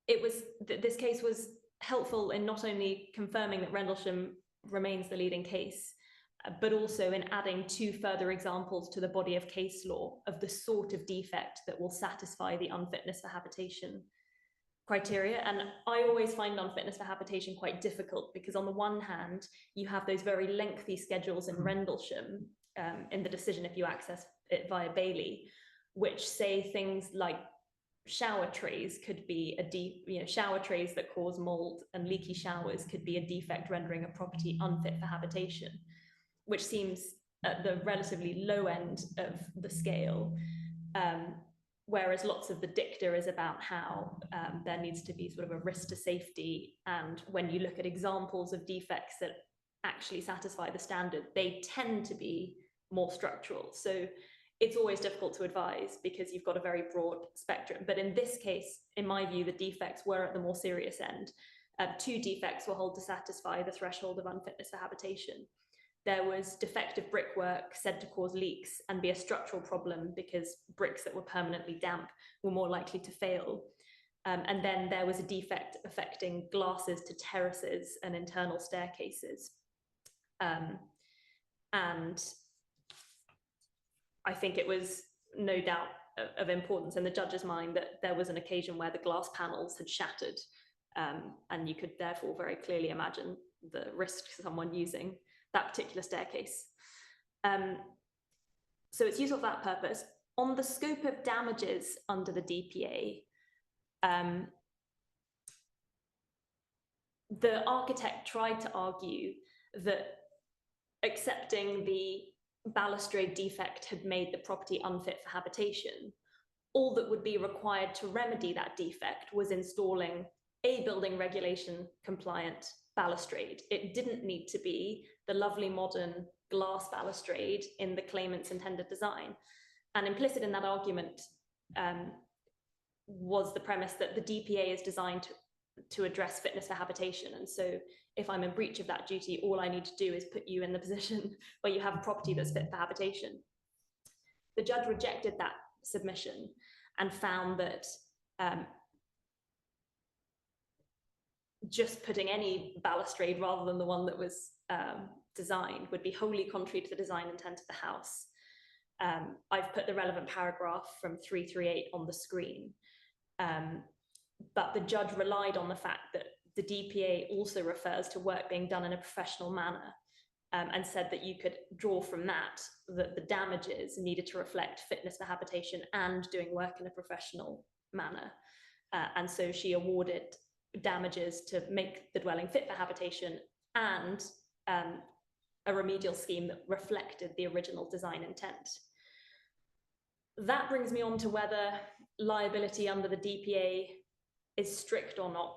This case was helpful in not only confirming that Rendlesham remains the leading case, but also in adding two further examples to the body of case law of the sort of defect that will satisfy the unfitness for habitation criteria. And I always find unfitness for habitation quite difficult because on the one hand, you have those very lengthy schedules in Rendlesham in the decision if you access it via Bailey, which say things like shower trays could be shower trays that cause mold and leaky showers could be a defect rendering a property unfit for habitation, which seems at the relatively low end of the scale. Whereas lots of the dicta is about how there needs to be sort of a risk to safety. And when you look at examples of defects that actually satisfy the standard, they tend to be more structural. So it's always difficult to advise because you've got a very broad spectrum. But in this case, in my view, the defects were at the more serious end. Two defects were held to satisfy the threshold of unfitness for habitation. There was defective brickwork said to cause leaks and be a structural problem because bricks that were permanently damp were more likely to fail. And then there was a defect affecting glasses to terraces and internal staircases. And I think it was no doubt of importance in the judge's mind that there was an occasion where the glass panels had shattered. And you could therefore very clearly imagine the risk to someone using that particular staircase. So it's useful for that purpose. On the scope of damages under the DPA, the architect tried to argue that accepting the balustrade defect had made the property unfit for habitation. All that would be required to remedy that defect was installing a building regulation compliant balustrade. It didn't need to be the lovely modern glass balustrade in the claimant's intended design. And implicit in that argument was the premise that the DPA is designed to address fitness for habitation. And so if I'm in breach of that duty, all I need to do is put you in the position where you have a property that's fit for habitation. The judge rejected that submission and found that just putting any balustrade rather than the one that was designed would be wholly contrary to the design intent of the house. I've put the relevant paragraph from 338 on the screen, but the judge relied on the fact that the DPA also refers to work being done in a professional manner, and said that you could draw from that that the damages needed to reflect fitness for habitation and doing work in a professional manner. And so she awarded damages to make the dwelling fit for habitation and a remedial scheme that reflected the original design intent. That brings me on to whether liability under the DPA is strict or not.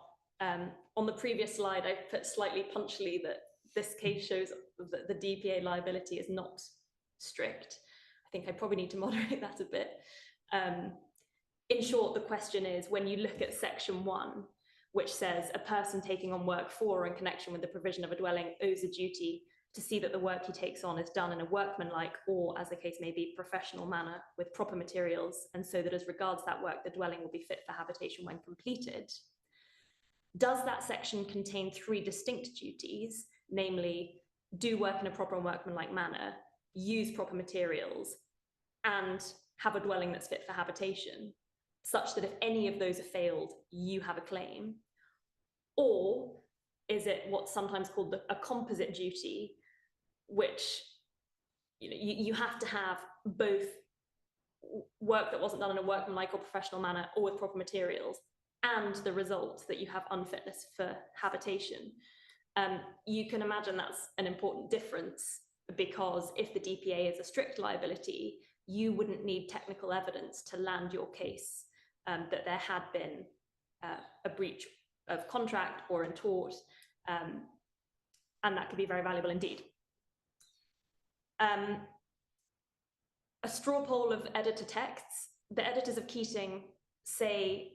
On the previous slide, I put slightly punchily that this case shows that the DPA liability is not strict. I think I probably need to moderate that a bit. In short, the question is, when you look at section 1, which says a person taking on work for or in connection with the provision of a dwelling owes a duty to see that the work he takes on is done in a workmanlike or, as the case may be, professional manner with proper materials, and so that as regards that work, the dwelling will be fit for habitation when completed. Does that section contain 3 distinct duties, namely, do work in a proper and workmanlike manner, use proper materials, and have a dwelling that's fit for habitation, such that if any of those are failed, you have a claim? Or is it what's sometimes called a composite duty, which you have to have both work that wasn't done in a workmanlike or professional manner or with proper materials, and the result that you have unfitness for habitation? You can imagine that's an important difference, because if the DPA is a strict liability, you wouldn't need technical evidence to land your case that there had been a breach of contract or in tort, and that could be very valuable indeed. A straw poll of editor texts. The editors of Keating say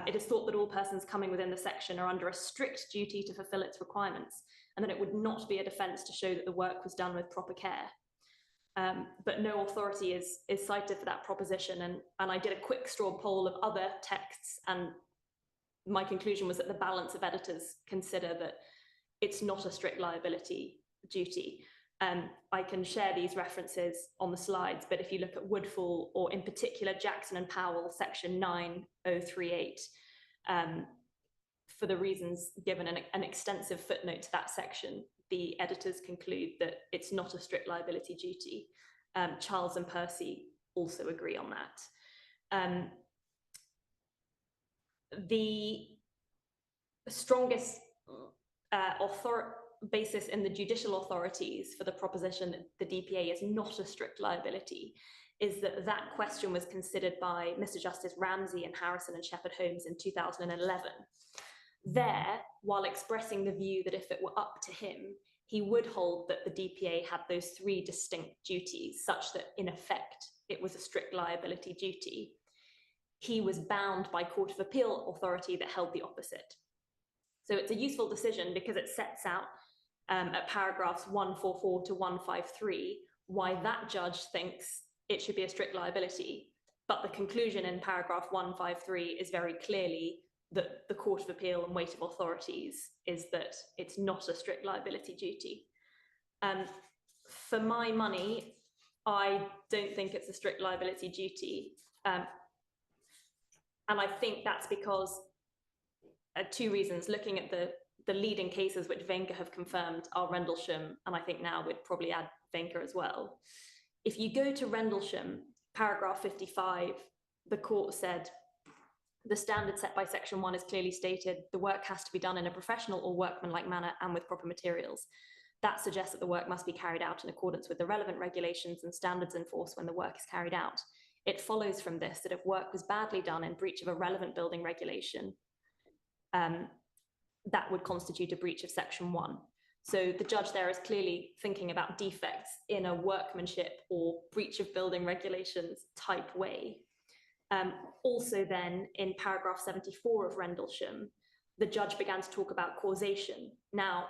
it is thought that all persons coming within the section are under a strict duty to fulfill its requirements, and that it would not be a defence to show that the work was done with proper care. But no authority is cited for that proposition, and I did a quick straw poll of other texts, and my conclusion was that the balance of editors consider that it's not a strict liability duty. I can share these references on the slides, but if you look at Woodfall, or in particular Jackson and Powell, section 9038, for the reasons given an extensive footnote to that section, the editors conclude that it's not a strict liability duty. Charles and Percy also agree on that. The strongest basis in the judicial authorities for the proposition that the DPA is not a strict liability is that that question was considered by Mr. Justice Ramsey and Harrison and Shepherd Holmes in 2011. There, while expressing the view that if it were up to him, he would hold that the DPA had those 3 distinct duties, such that in effect it was a strict liability duty, he was bound by Court of Appeal authority that held the opposite. So it's a useful decision because it sets out at paragraphs 144 to 153 why that judge thinks it should be a strict liability. But the conclusion in paragraph 153 is very clearly that the Court of Appeal and weight of authorities is that it's not a strict liability duty. For my money, I don't think it's a strict liability duty. And I think that's because 2 reasons. Looking at the leading cases which Vainker have confirmed are Rendlesham, and I think now we'd probably add Vainker as well. If you go to Rendlesham, paragraph 55, the court said, the standard set by section 1 is clearly stated. The work has to be done in a professional or workmanlike manner and with proper materials. That suggests that the work must be carried out in accordance with the relevant regulations and standards in force when the work is carried out. It follows from this that if work was badly done in breach of a relevant building regulation, that would constitute a breach of section 1. So the judge there is clearly thinking about defects in a workmanship or breach of building regulations type way. Also then, in paragraph 74 of Rendlesham, the judge began to talk about causation. Now,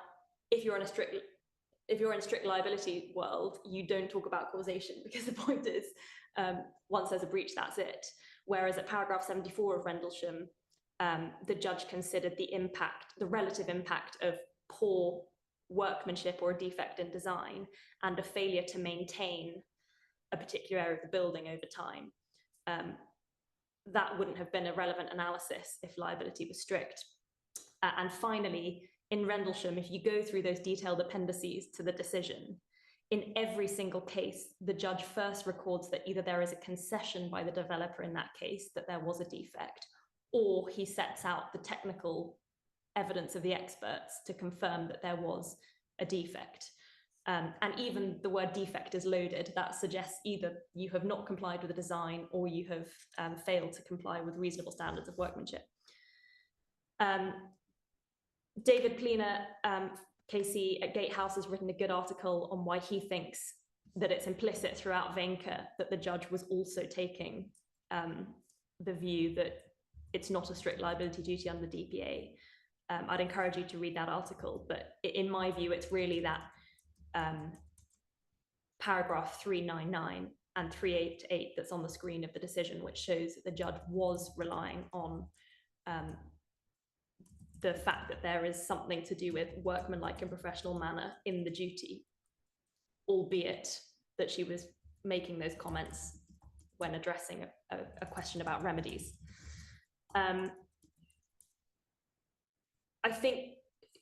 if you're in a strict liability world, you don't talk about causation, because the point is, once there's a breach, that's it. Whereas at paragraph 74 of Rendlesham, the judge considered the relative impact of poor workmanship or a defect in design and a failure to maintain a particular area of the building over time. That wouldn't have been a relevant analysis if liability was strict. And finally, in Rendlesham, if you go through those detailed appendices to the decision, in every single case, the judge first records that either there is a concession by the developer in that case that there was a defect, or he sets out the technical evidence of the experts to confirm that there was a defect. And even the word defect is loaded. That suggests either you have not complied with the design or you have failed to comply with reasonable standards of workmanship. David Pleener, KC at Gatehouse, has written a good article on why he thinks that it's implicit throughout Vainker that the judge was also taking the view that it's not a strict liability duty under the DPA. I'd encourage you to read that article, but in my view, it's really that paragraph 399 and 388 that's on the screen of the decision, which shows that the judge was relying on the fact that there is something to do with workmanlike and professional manner in the duty, albeit that she was making those comments when addressing a question about remedies. I think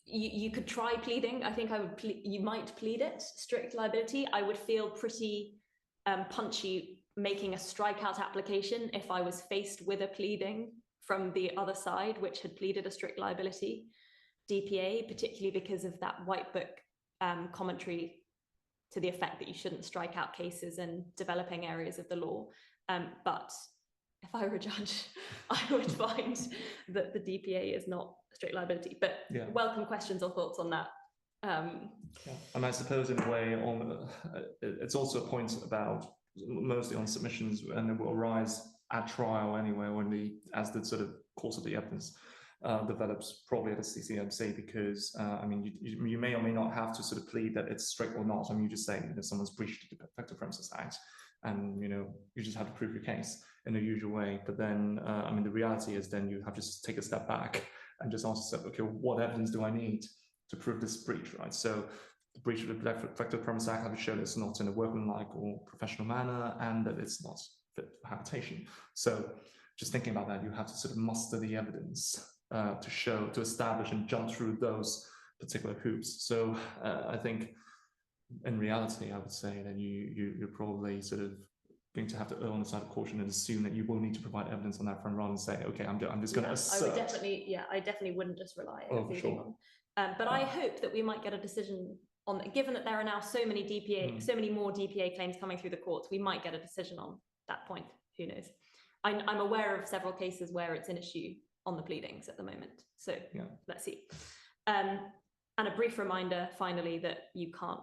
you could try pleading. I think you might plead it, strict liability. I would feel pretty punchy making a strikeout application if I was faced with a pleading from the other side, which had pleaded a strict liability DPA, particularly because of that white book commentary to the effect that you shouldn't strike out cases in developing areas of the law. But if I were a judge, I would find that the DPA is not strict liability. But yeah, welcome questions or thoughts on that. And I suppose in a way, it's also a point about mostly on submissions, and it will arise at trial anyway, as the sort of course of the evidence develops, probably at a CCMC, because I mean, you may or may not have to sort of plead that it's strict or not. I mean, you just say that someone's breached the Defective Premises Act, and you just have to prove your case in the usual way. But then, I mean, the reality is then you have to just take a step back and just ask yourself, okay, what evidence do I need to prove this breach, right? So the breach of the Defective Premises Act, I have to show that it's not in a workmanlike or professional manner, and that it's not fit for habitation. So just thinking about that, you have to sort of muster the evidence to establish and jump through those particular hoops. So I think in reality, I would say that you're probably sort of going to have to err on the side of caution and assume that you will need to provide evidence on that front rather than say, okay, I'm just going to assert. I definitely wouldn't just rely on sure. But I hope that we might get a decision on that. Given that there are now so many more DPA claims coming through the courts, we might get a decision on that point. Who knows? I'm aware of several cases where it's an issue on the pleadings at the moment. So yeah, let's see. And a brief reminder, finally, that you can't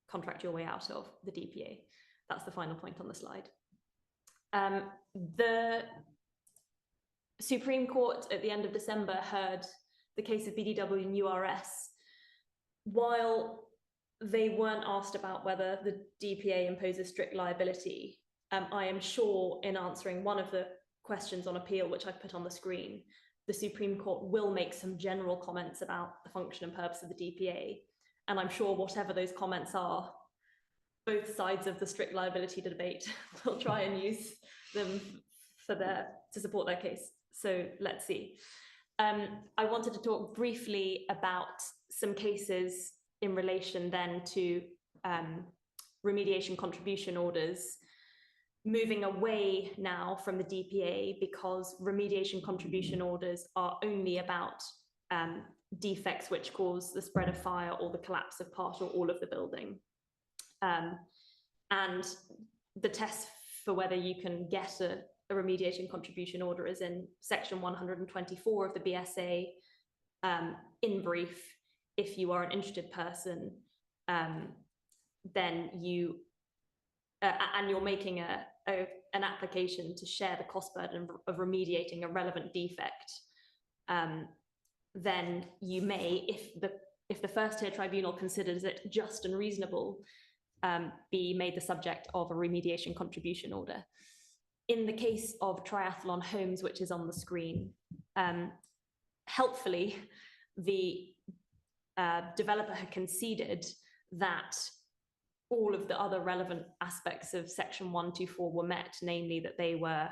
contract your way out of the DPA. That's the final point on the slide. The Supreme Court at the end of December heard the case of BDW and URS. While they weren't asked about whether the DPA imposes strict liability, I am sure in answering one of the questions on appeal, which I've put on the screen, the Supreme Court will make some general comments about the function and purpose of the DPA. And I'm sure whatever those comments are, both sides of the strict liability debate will try and use them to support their case. So let's see. I wanted to talk briefly about some cases in relation then to remediation contribution orders, moving away now from the DPA, because remediation contribution orders are only about defects which cause the spread of fire or the collapse of part or all of the building. And the test for whether you can get a remediation contribution order is in section 124 of the BSA. In brief, if you are an interested person, then you and you're making an application to share the cost burden of remediating a relevant defect, then you may, if the first tier tribunal considers it just and reasonable, be made the subject of a remediation contribution order. In the case of Triathlon Homes, which is on the screen, Helpfully, the developer had conceded that all of the other relevant aspects of Section 124 were met, namely that they were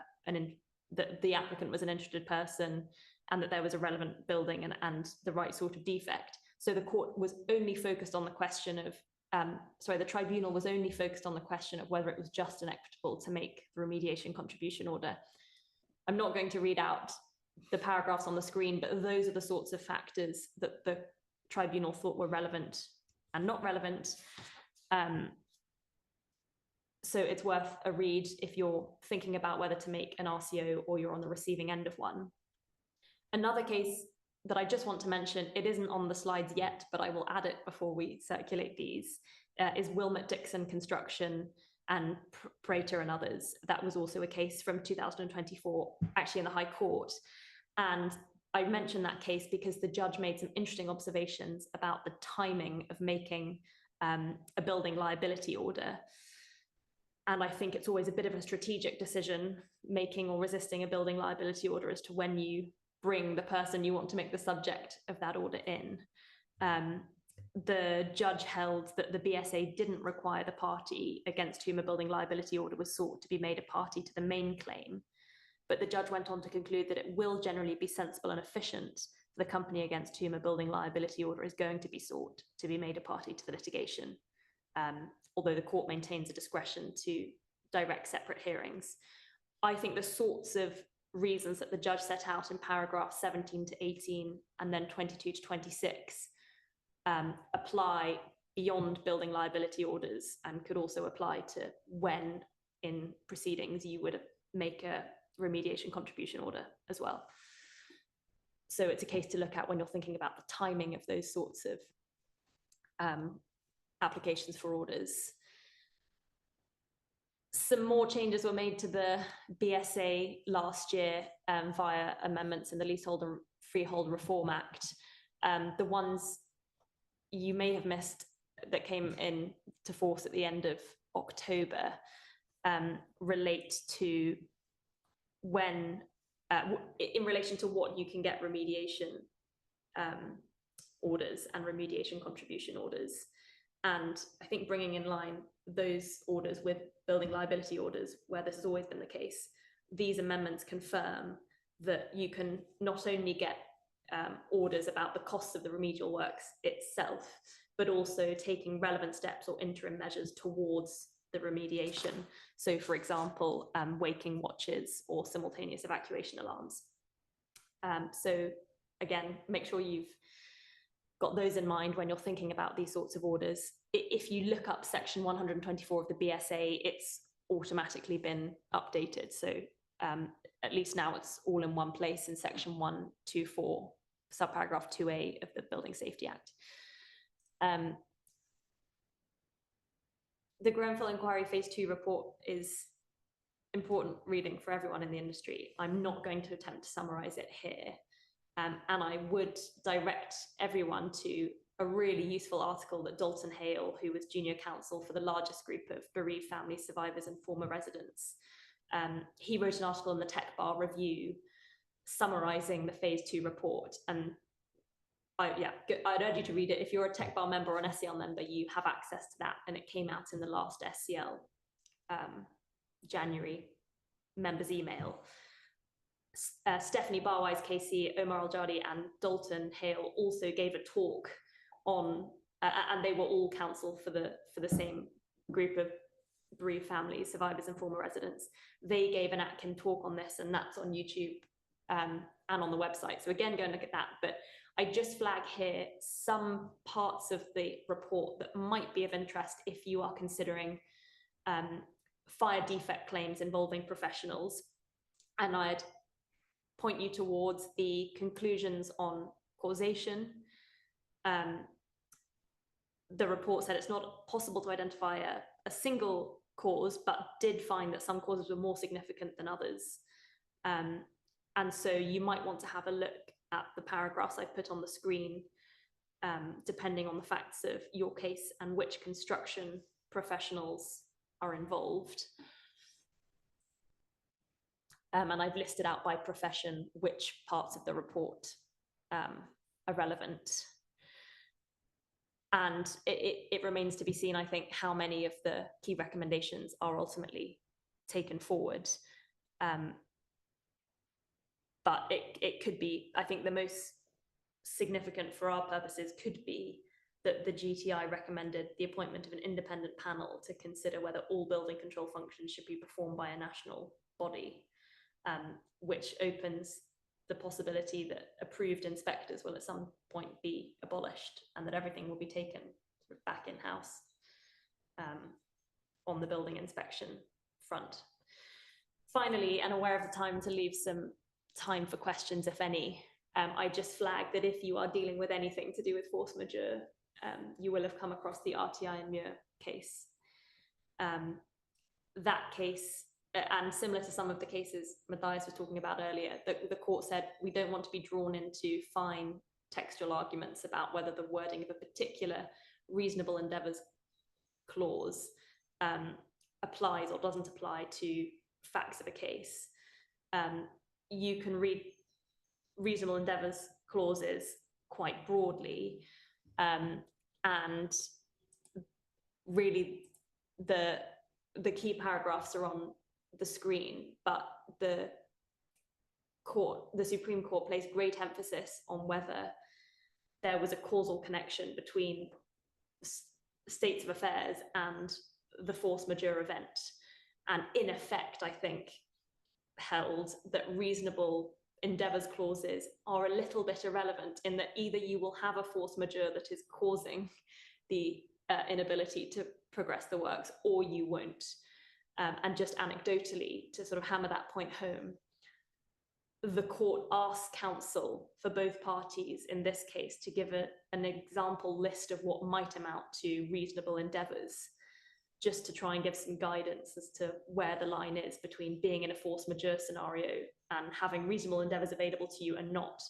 that the applicant was an interested person and that there was a relevant building and the right sort of defect. So the court was only focused on the question of, the tribunal was only focused on the question of whether it was just and equitable to make the remediation contribution order. I'm not going to read out the paragraphs on the screen, but those are the sorts of factors that the tribunal thought were relevant and not relevant. So it's worth a read if you're thinking about whether to make an RCO or you're on the receiving end of one. Another case that I just want to mention, it isn't on the slides yet, but I will add it before we circulate these, is Wilmot Dixon Construction and Prater and others. That was also a case from 2024, actually in the High Court. And I mention that case because the judge made some interesting observations about the timing of making a building liability order. And I think it's always a bit of a strategic decision, making or resisting a building liability order as to when you bring the person you want to make the subject of that order in. The judge held that the BSA didn't require the party against whom a building liability order was sought to be made a party to the main claim. But the judge went on to conclude that it will generally be sensible and efficient for the company against whom a building liability order is going to be sought to be made a party to the litigation, although the court maintains a discretion to direct separate hearings. I think the sorts of reasons that the judge set out in paragraph 17 to 18 and then 22 to 26 apply beyond building liability orders and could also apply to when in proceedings you would make a remediation contribution order as well. So it's a case to look at when you're thinking about the timing of those sorts of applications for orders. Some more changes were made to the BSA last year via amendments in the Leasehold and Freehold Reform Act. The ones you may have missed that came into force at the end of October relate to when, in relation to what you can get remediation orders and remediation contribution orders. And I think bringing in line those orders with building liability orders, where this has always been the case, these amendments confirm that you can not only get orders about the costs of the remedial works itself, but also taking relevant steps or interim measures towards the remediation. So for example, waking watches or simultaneous evacuation alarms. So again, make sure you've got those in mind when you're thinking about these sorts of orders. If you look up section 124 of the BSA, it's automatically been updated. So at least now it's all in one place in section 124, subparagraph 2A of the Building Safety Act. The Grenfell Inquiry Phase 2 report is important reading for everyone in the industry. I'm not going to attempt to summarize it here. And I would direct everyone to a really useful article that Dalton Hale, who was junior counsel for the largest group of bereaved family survivors and former residents, he wrote an article in the Tech Bar Review summarizing the Phase 2 report. And I'd urge you to read it. If you're a Tech Bar member or an SCL member, you have access to that. And it came out in the last SCL January members email. Stephanie Barwise KC, Omar Al-Jadi and Dalton Hale also gave a talk on, and they were all counsel for the same group of bereaved families, survivors and former residents. They gave an Atkin talk on this, and that's on YouTube and on the website. So again, go and look at that. But I just flag here some parts of the report that might be of interest if you are considering fire defect claims involving professionals. And I'd point you towards the conclusions on causation. The report said it's not possible to identify a single cause, but did find that some causes were more significant than others. And so you might want to have a look at the paragraphs I put on the screen, depending on the facts of your case and which construction professionals are involved. And I've listed out by profession which parts of the report are relevant. And it remains to be seen, I think, how many of the key recommendations are ultimately taken forward. But it could be, I think the most significant for our purposes could be that the GTI recommended the appointment of an independent panel to consider whether all building control functions should be performed by a national body, which opens the possibility that approved inspectors will at some point be abolished and that everything will be taken back in-house on the building inspection front. Finally, and aware of the time to leave some time for questions, if any, I just flagged that if you are dealing with anything to do with force majeure, you will have come across the RTI and Muir case. That case, and similar to some of the cases Mathias was talking about earlier, the court said we don't want to be drawn into fine textual arguments about whether the wording of a particular reasonable endeavours clause applies or doesn't apply to facts of a case. You can read reasonable endeavours clauses quite broadly, and really the key paragraphs are on the screen, but the Supreme Court placed great emphasis on whether there was a causal connection between states of affairs and the force majeure event, and in effect, I think, held that reasonable endeavours clauses are a little bit irrelevant in that either you will have a force majeure that is causing the inability to progress the works, or you won't. And just anecdotally, to sort of hammer that point home, the court asked counsel for both parties in this case to give an example list of what might amount to reasonable endeavours, just to try and give some guidance as to where the line is between being in a force majeure scenario and having reasonable endeavours available to you and not.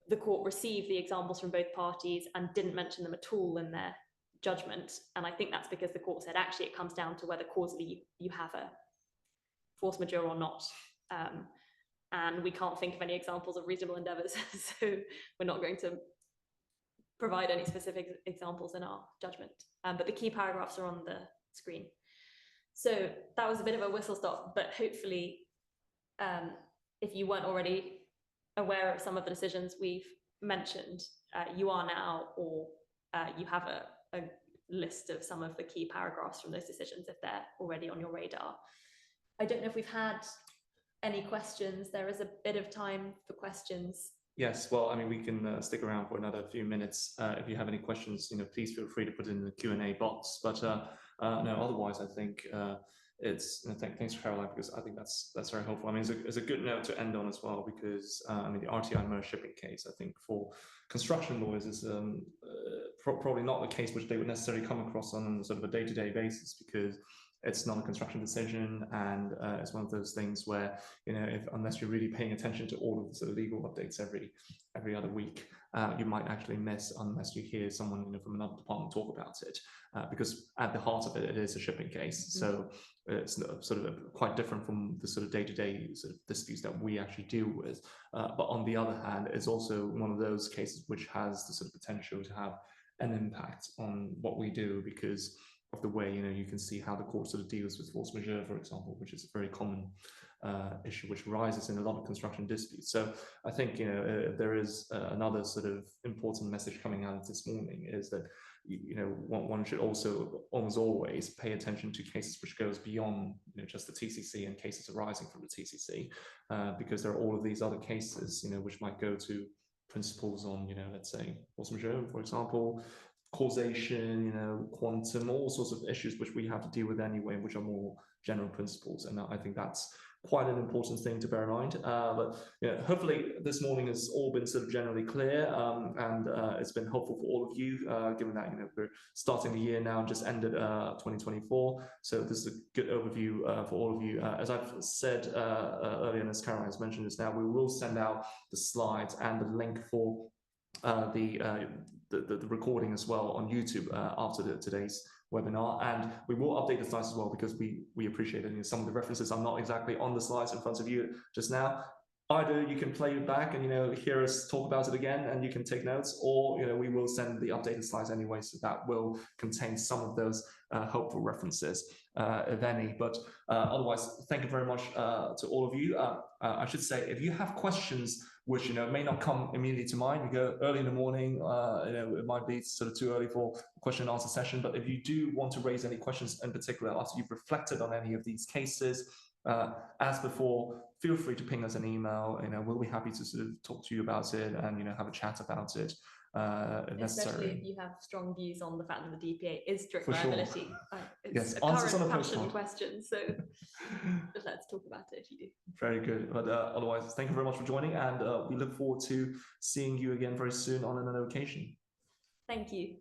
The court received the examples from both parties and didn't mention them at all in their judgment. And I think that's because the court said, actually, it comes down to whether causally you have a force majeure or not. And we can't think of any examples of reasonable endeavours, so we're not going to provide any specific examples in our judgment. But the key paragraphs are on the screen. So that was a bit of a whistle stop, but hopefully, if you weren't already aware of some of the decisions we've mentioned, you are now, or you have a list of some of the key paragraphs from those decisions if they're already on your radar. I don't know if we've had any questions. There is a bit of time for questions. Yes, well, I mean, we can stick around for another few minutes. If you have any questions, please feel free to put it in the Q&A box. But no, otherwise, I think thanks for Caroline, because I think that's very helpful. I mean, it's a good note to end on as well, because I mean, the RTI Muir shipping case, I think for construction lawyers is probably not the case which they would necessarily come across on sort of a day-to-day basis, because it's not a construction decision, and it's one of those things where, unless you're really paying attention to all of the sort of legal updates every other week, you might actually miss unless you hear someone from another department talk about it, because at the heart of it, it is a shipping case. So it's sort of quite different from the sort of day-to-day sort of disputes that we actually deal with. But on the other hand, it's also one of those cases which has the sort of potential to have an impact on what we do, because of the way you can see how the court sort of deals with force majeure, for example, which is a very common issue which arises in a lot of construction disputes. So I think there is another sort of important message coming out of this morning, is that one should also almost always pay attention to cases which goes beyond just the TCC and cases arising from the TCC, because there are all of these other cases which might go to principles on let's say force majeure, for example, causation, quantum, all sorts of issues which we have to deal with anyway, which are more general principles. And I think that's quite an important thing to bear in mind. But hopefully this morning has all been sort of generally clear, and it's been helpful for all of you, given that we're starting the year now and just ended 2024. So this is a good overview for all of you. As I've said earlier, and as Caroline has mentioned this now, we will send out the slides and the link for the recording as well on YouTube after today's webinar, and we will update the slides as well because we appreciate it. Some of the references are not exactly on the slides in front of you just now. Either you can play it back and hear us talk about it again, and you can take notes, or we will send the updated slides anyway, so that will contain some of those helpful references, if any. But otherwise, thank you very much to all of you. I should say, if you have questions which may not come immediately to mind, you go early in the morning, it might be sort of too early for question and answer session. But if you do want to raise any questions in particular after you've reflected on any of these cases, as before, feel free to ping us an email. We'll be happy to sort of talk to you about it and have a chat about it if necessary. Especially if you have strong views on the fact that the DPA is strict For sure. liability. It's Yes, a answers current on the passion postcard. question, so let's talk about it if you do. Very good. But otherwise, thank you very much for joining, and we look forward to seeing you again very soon on another occasion. Thank you.